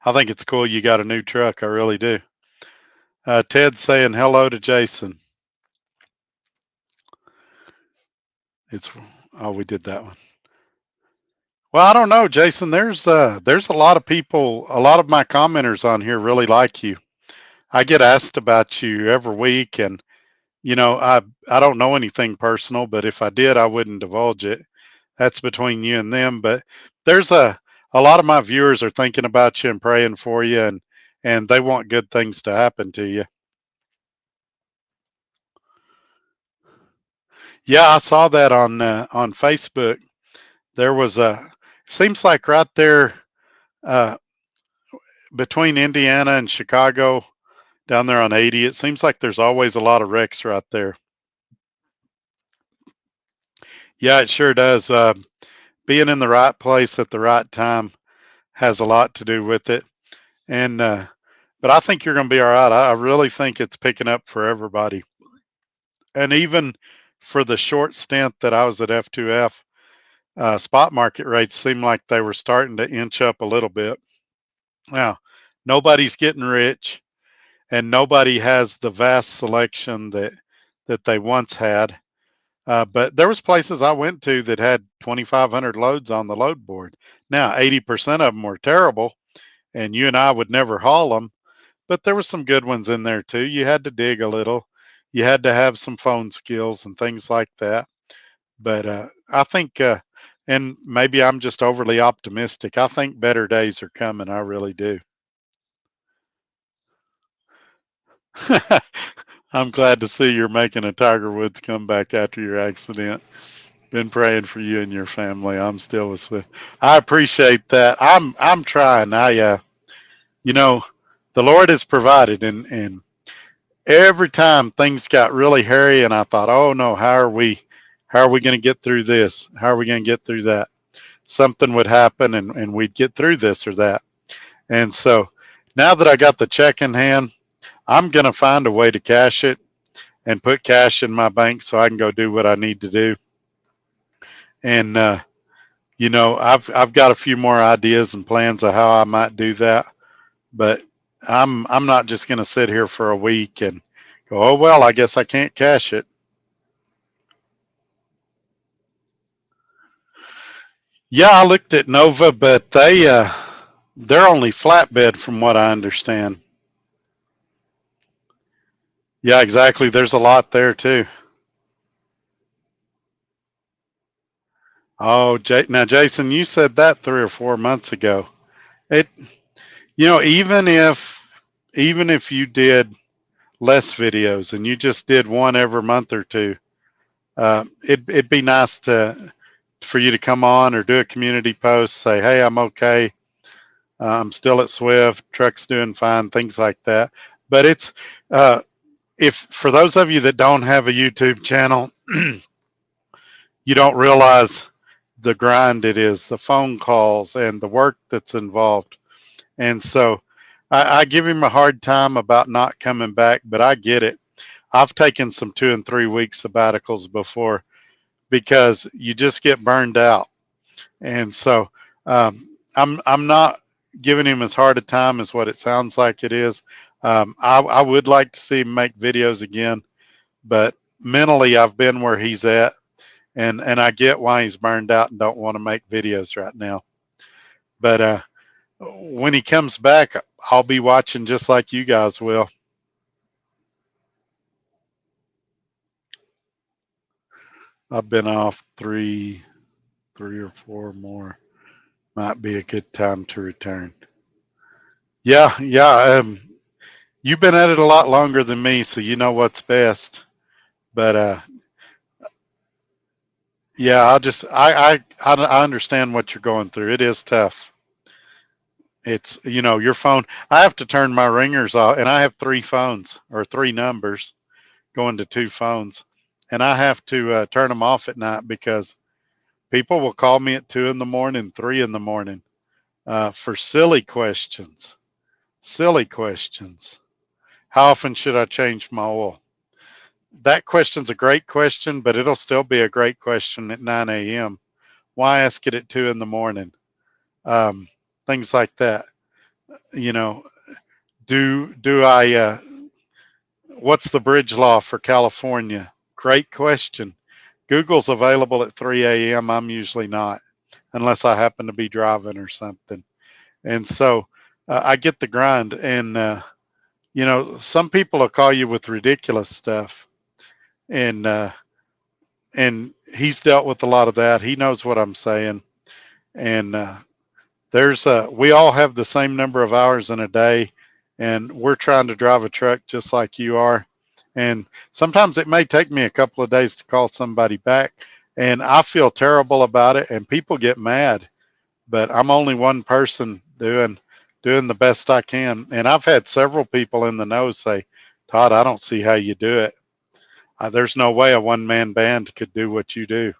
I think it's cool you got a new truck. I really do. Ted's saying hello to Jason. It's oh, we did that one. Well, I don't know, Jason. There's a lot of people, a lot of my commenters on here really like you. I get asked about you every week, and I don't know anything personal, but if I did, I wouldn't divulge it. That's between you and them. But there's a lot of my viewers are thinking about you and praying for you, and they want good things to happen to you. Yeah, I saw that on Facebook. There was a seems like right there uh, between Indiana and Chicago, down there on 80. It seems like there's always a lot of wrecks right there. Yeah, it sure does. Being in the right place at the right time has a lot to do with it. And but I think you're going to be all right. I really think it's picking up for everybody. And even for the short stint that I was at F2F, spot market rates seem like they were starting to inch up a little bit. Now, nobody's getting rich, and nobody has the vast selection that they once had. But there was places I went to that had 2,500 loads on the load board. Now, 80% of them were terrible, and you and I would never haul them. But there were some good ones in there too. You had to dig a little. You had to have some phone skills and things like that. But I think, and maybe I'm just overly optimistic. I think better days are coming. I really do. I'm glad to see you're making a Tiger Woods comeback after your accident. Been praying for you and your family. I'm still with Swift. I appreciate that. I'm trying. You know, the Lord has provided, and every time things got really hairy, and I thought, oh no, how are we going to get through this? How are we going to get through that? Something would happen, and we'd get through this or that. And so now that I got the check in hand, I'm going to find a way to cash it and put cash in my bank so I can go do what I need to do. And I've got a few more ideas and plans of how I might do that, but I'm not just going to sit here for a week and go, oh well, I guess I can't cash it. Yeah, I looked at Nova, but they're only flatbed from what I understand. Yeah, exactly. There's a lot there too. Oh, now Jason, you said that 3 or 4 months ago. It, even if you did less videos and you just did one every month or two, it'd be nice for you to come on or do a community post, say, hey, I'm okay. I'm still at Swift, truck's doing fine, things like that. But it's if for those of you that don't have a YouTube channel, you don't realize the grind it is, the phone calls and the work that's involved. And so I give him a hard time about not coming back, but I get it. I've taken some 2 and 3 week sabbaticals before because you just get burned out. And so I'm not giving him as hard a time as what it sounds like it is. I would like to see him make videos again, but mentally I've been where he's at, and I get why he's burned out and don't want to make videos right now. But when he comes back, I'll be watching just like you guys will. I've been off three or four more. Might be a good time to return. Yeah, yeah. You've been at it a lot longer than me, so you know what's best. But yeah, I understand what you're going through. It is tough, It's, your phone. I have to turn my ringers off, and I have three phones or three numbers going to two phones, and I have to turn them off at night because people will call me at 2 in the morning, 3 in the morning, for silly questions. Silly questions. How often should I change my oil? That question's a great question, but it'll still be a great question at 9 a.m. Why ask it at 2 in the morning? Um, Things like that. You know, do I? What's the bridge law for California? Great question. Google's available at 3 a.m. I'm usually not, unless I happen to be driving or something. And so I get the grind. And, some people will call you with ridiculous stuff. And, and he's dealt with a lot of that. He knows what I'm saying. And we all have the same number of hours in a day, and we're trying to drive a truck just like you are. And sometimes it may take me a couple of days to call somebody back, and I feel terrible about it, and people get mad. But I'm only one person doing the best I can. And I've had several people in the know say, Todd, I don't see how you do it. There's no way a one-man band could do what you do.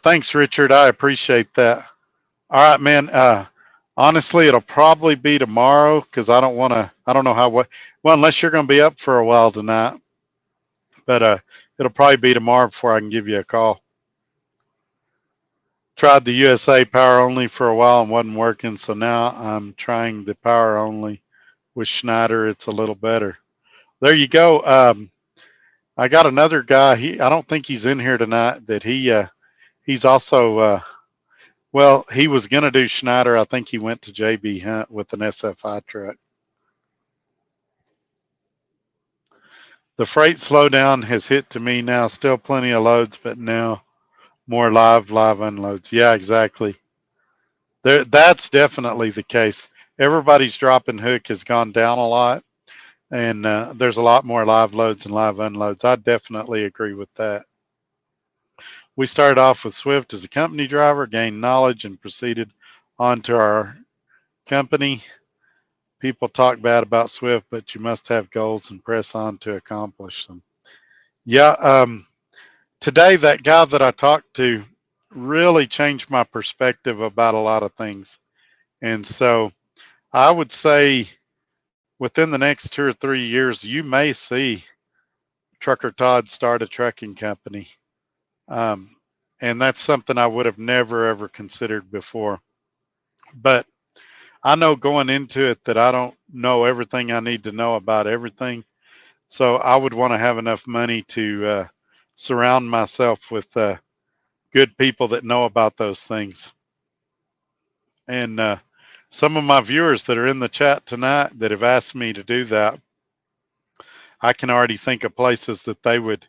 Thanks, Richard. I appreciate that. All right, man. Honestly, it'll probably be tomorrow because I don't know well, unless you're going to be up for a while tonight. But it'll probably be tomorrow before I can give you a call. Tried the USA power only for a while and wasn't working, so now I'm trying the power only with Schneider. It's a little better. There you go. I got another guy. I don't think he's in here tonight. That he's also well, he was going to do Schneider. I think he went to JB Hunt with an SFI truck. The freight slowdown has hit to me now. Still plenty of loads, but now more live unloads. Yeah, exactly. That's definitely the case. Everybody's dropping hook has gone down a lot, and there's a lot more live loads and live unloads. I definitely agree with that. We started off with Swift as a company driver, gained knowledge, and proceeded on to our company. People talk bad about Swift, but you must have goals and press on to accomplish them. Yeah, today that guy that I talked to really changed my perspective about a lot of things. And so I would say within the next 2 or 3 years, you may see Trucker Todd start a trucking company. Um, and that's something I would have never, ever considered before. But I know going into it that I don't know everything I need to know about everything. So I would want to have enough money to surround myself with good people that know about those things. And some of my viewers that are in the chat tonight that have asked me to do that, I can already think of places that they would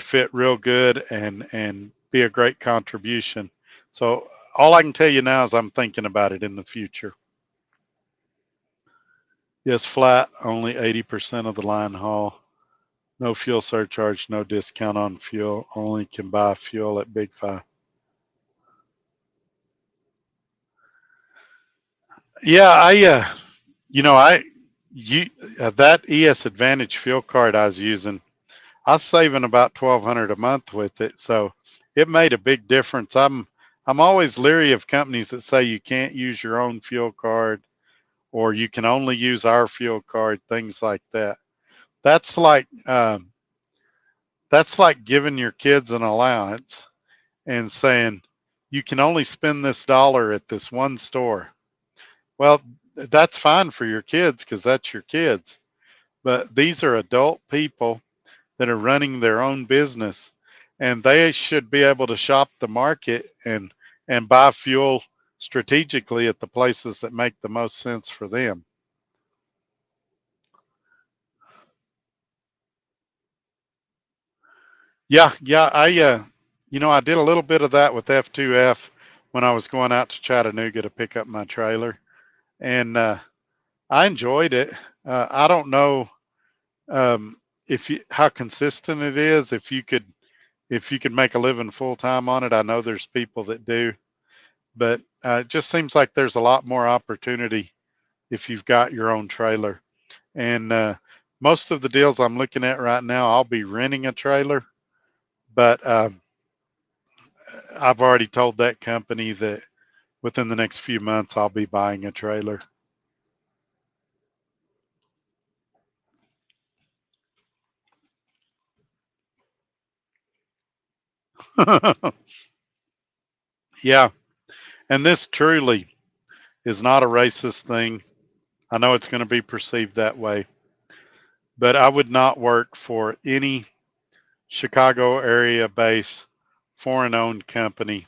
fit real good and be a great contribution. So all I can tell you now is I'm thinking about it in the future. Yes, flat, only 80% of the line haul. No fuel surcharge, no discount on fuel. Only can buy fuel at Big Five. Yeah, that ES Advantage fuel card I was using, I was saving about $1,200 a month with it, so it made a big difference. I'm always leery of companies that say you can't use your own fuel card or you can only use our fuel card, things like that. That's like giving your kids an allowance and saying you can only spend this dollar at this one store. Well, that's fine for your kids because that's your kids. But these are adult people that are running their own business, and they should be able to shop the market and buy fuel strategically at the places that make the most sense for them. Yeah, I did a little bit of that with F2F when I was going out to Chattanooga to pick up my trailer, and I enjoyed it. I don't know how consistent it is. If you could make a living full time on it, I know there's people that do, but it just seems like there's a lot more opportunity if you've got your own trailer. And most of the deals I'm looking at right now, I'll be renting a trailer, but I've already told that company that within the next few months I'll be buying a trailer. Yeah, and this truly is not a racist thing. I know it's going to be perceived that way, but I would not work for any Chicago area based foreign owned company.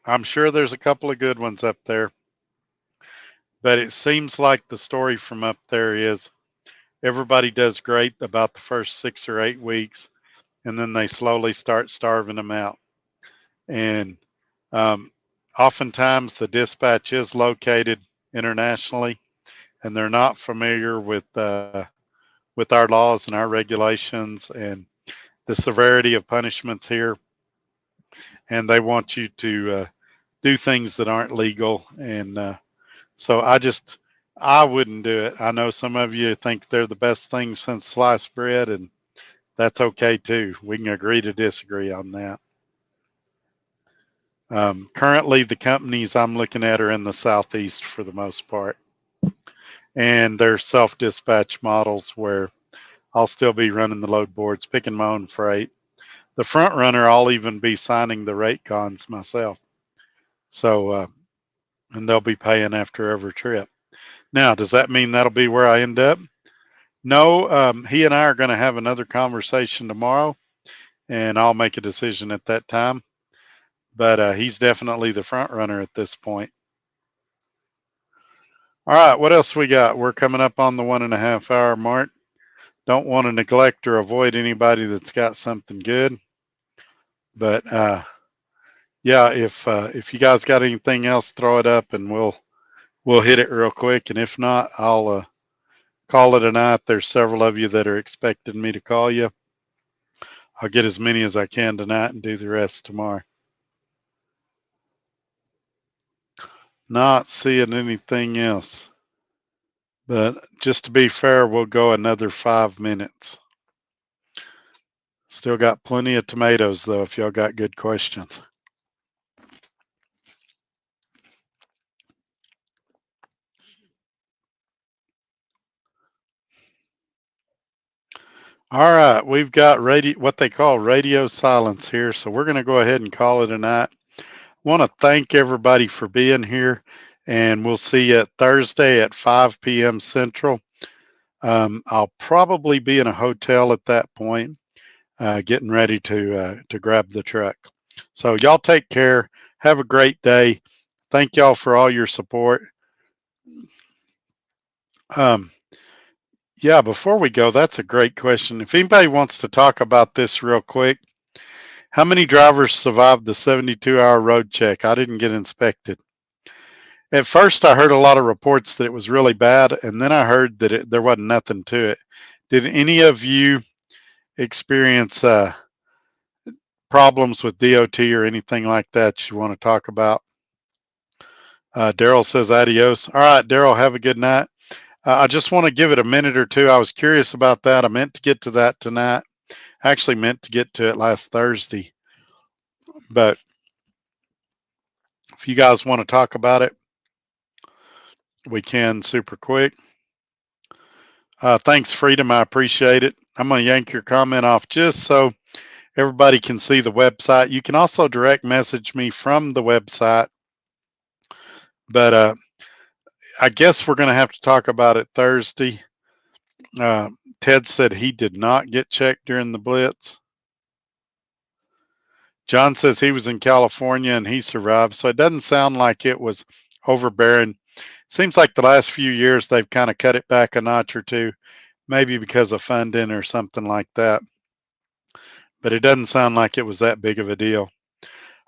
I'm sure there's a couple of good ones up there, but it seems like the story from up there is everybody does great about the first 6 or 8 weeks, and then they slowly start starving them out. And um, oftentimes the dispatch is located internationally, and they're not familiar with our laws and our regulations and the severity of punishments here, and they want you to do things that aren't legal. And so I wouldn't do it. I know some of you think they're the best thing since sliced bread, and that's okay too. We can agree to disagree on that. Currently, the companies I'm looking at are in the Southeast for the most part, and they're self-dispatch models where I'll still be running the load boards, picking my own freight. The front runner, I'll even be signing the rate cons myself. So, and they'll be paying after every trip. Now, does that mean that'll be where I end up? No, he and I are going to have another conversation tomorrow, and I'll make a decision at that time. But he's definitely the front runner at this point. All right, what else we got? We're coming up on the 1.5 hour mark. Don't want to neglect or avoid anybody that's got something good. But yeah, if you guys got anything else, throw it up, and we'll hit it real quick. And if not, I'll call it a night. There's several of you that are expecting me to call you. I'll get as many as I can tonight and do the rest tomorrow. Not seeing anything else. But just to be fair, we'll go another 5 minutes. Still got plenty of tomatoes, though, if y'all got good questions. All right, we've got what they call radio silence here, so we're going to go ahead and call it a night. Want to thank everybody for being here, and we'll see you Thursday at 5 p.m. Central. I'll probably be in a hotel at that point, getting ready to grab the truck. So y'all take care. Have a great day. Thank y'all for all your support. Um, yeah, before we go, that's a great question. If anybody wants to talk about this real quick, how many drivers survived the 72-hour road check? I didn't get inspected. At first, I heard a lot of reports that it was really bad, and then I heard that there wasn't nothing to it. Did any of you experience problems with DOT or anything like that you want to talk about? Daryl says adios. All right, Daryl, have a good night. I just want to give it a minute or two. I was curious about that. I meant to get to that tonight. I actually meant to get to it last Thursday. But if you guys want to talk about it, we can super quick. Thanks, Freedom. I appreciate it. I'm going to yank your comment off just so everybody can see the website. You can also direct message me from the website. But I guess we're going to have to talk about it Thursday. Ted said he did not get checked during the blitz. John says he was in California and he survived. So it doesn't sound like it was overbearing. Seems like the last few years they've kind of cut it back a notch or two, maybe because of funding or something like that. But it doesn't sound like it was that big of a deal.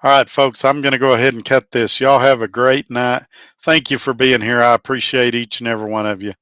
All right, folks, I'm going to go ahead and cut this. Y'all have a great night. Thank you for being here. I appreciate each and every one of you.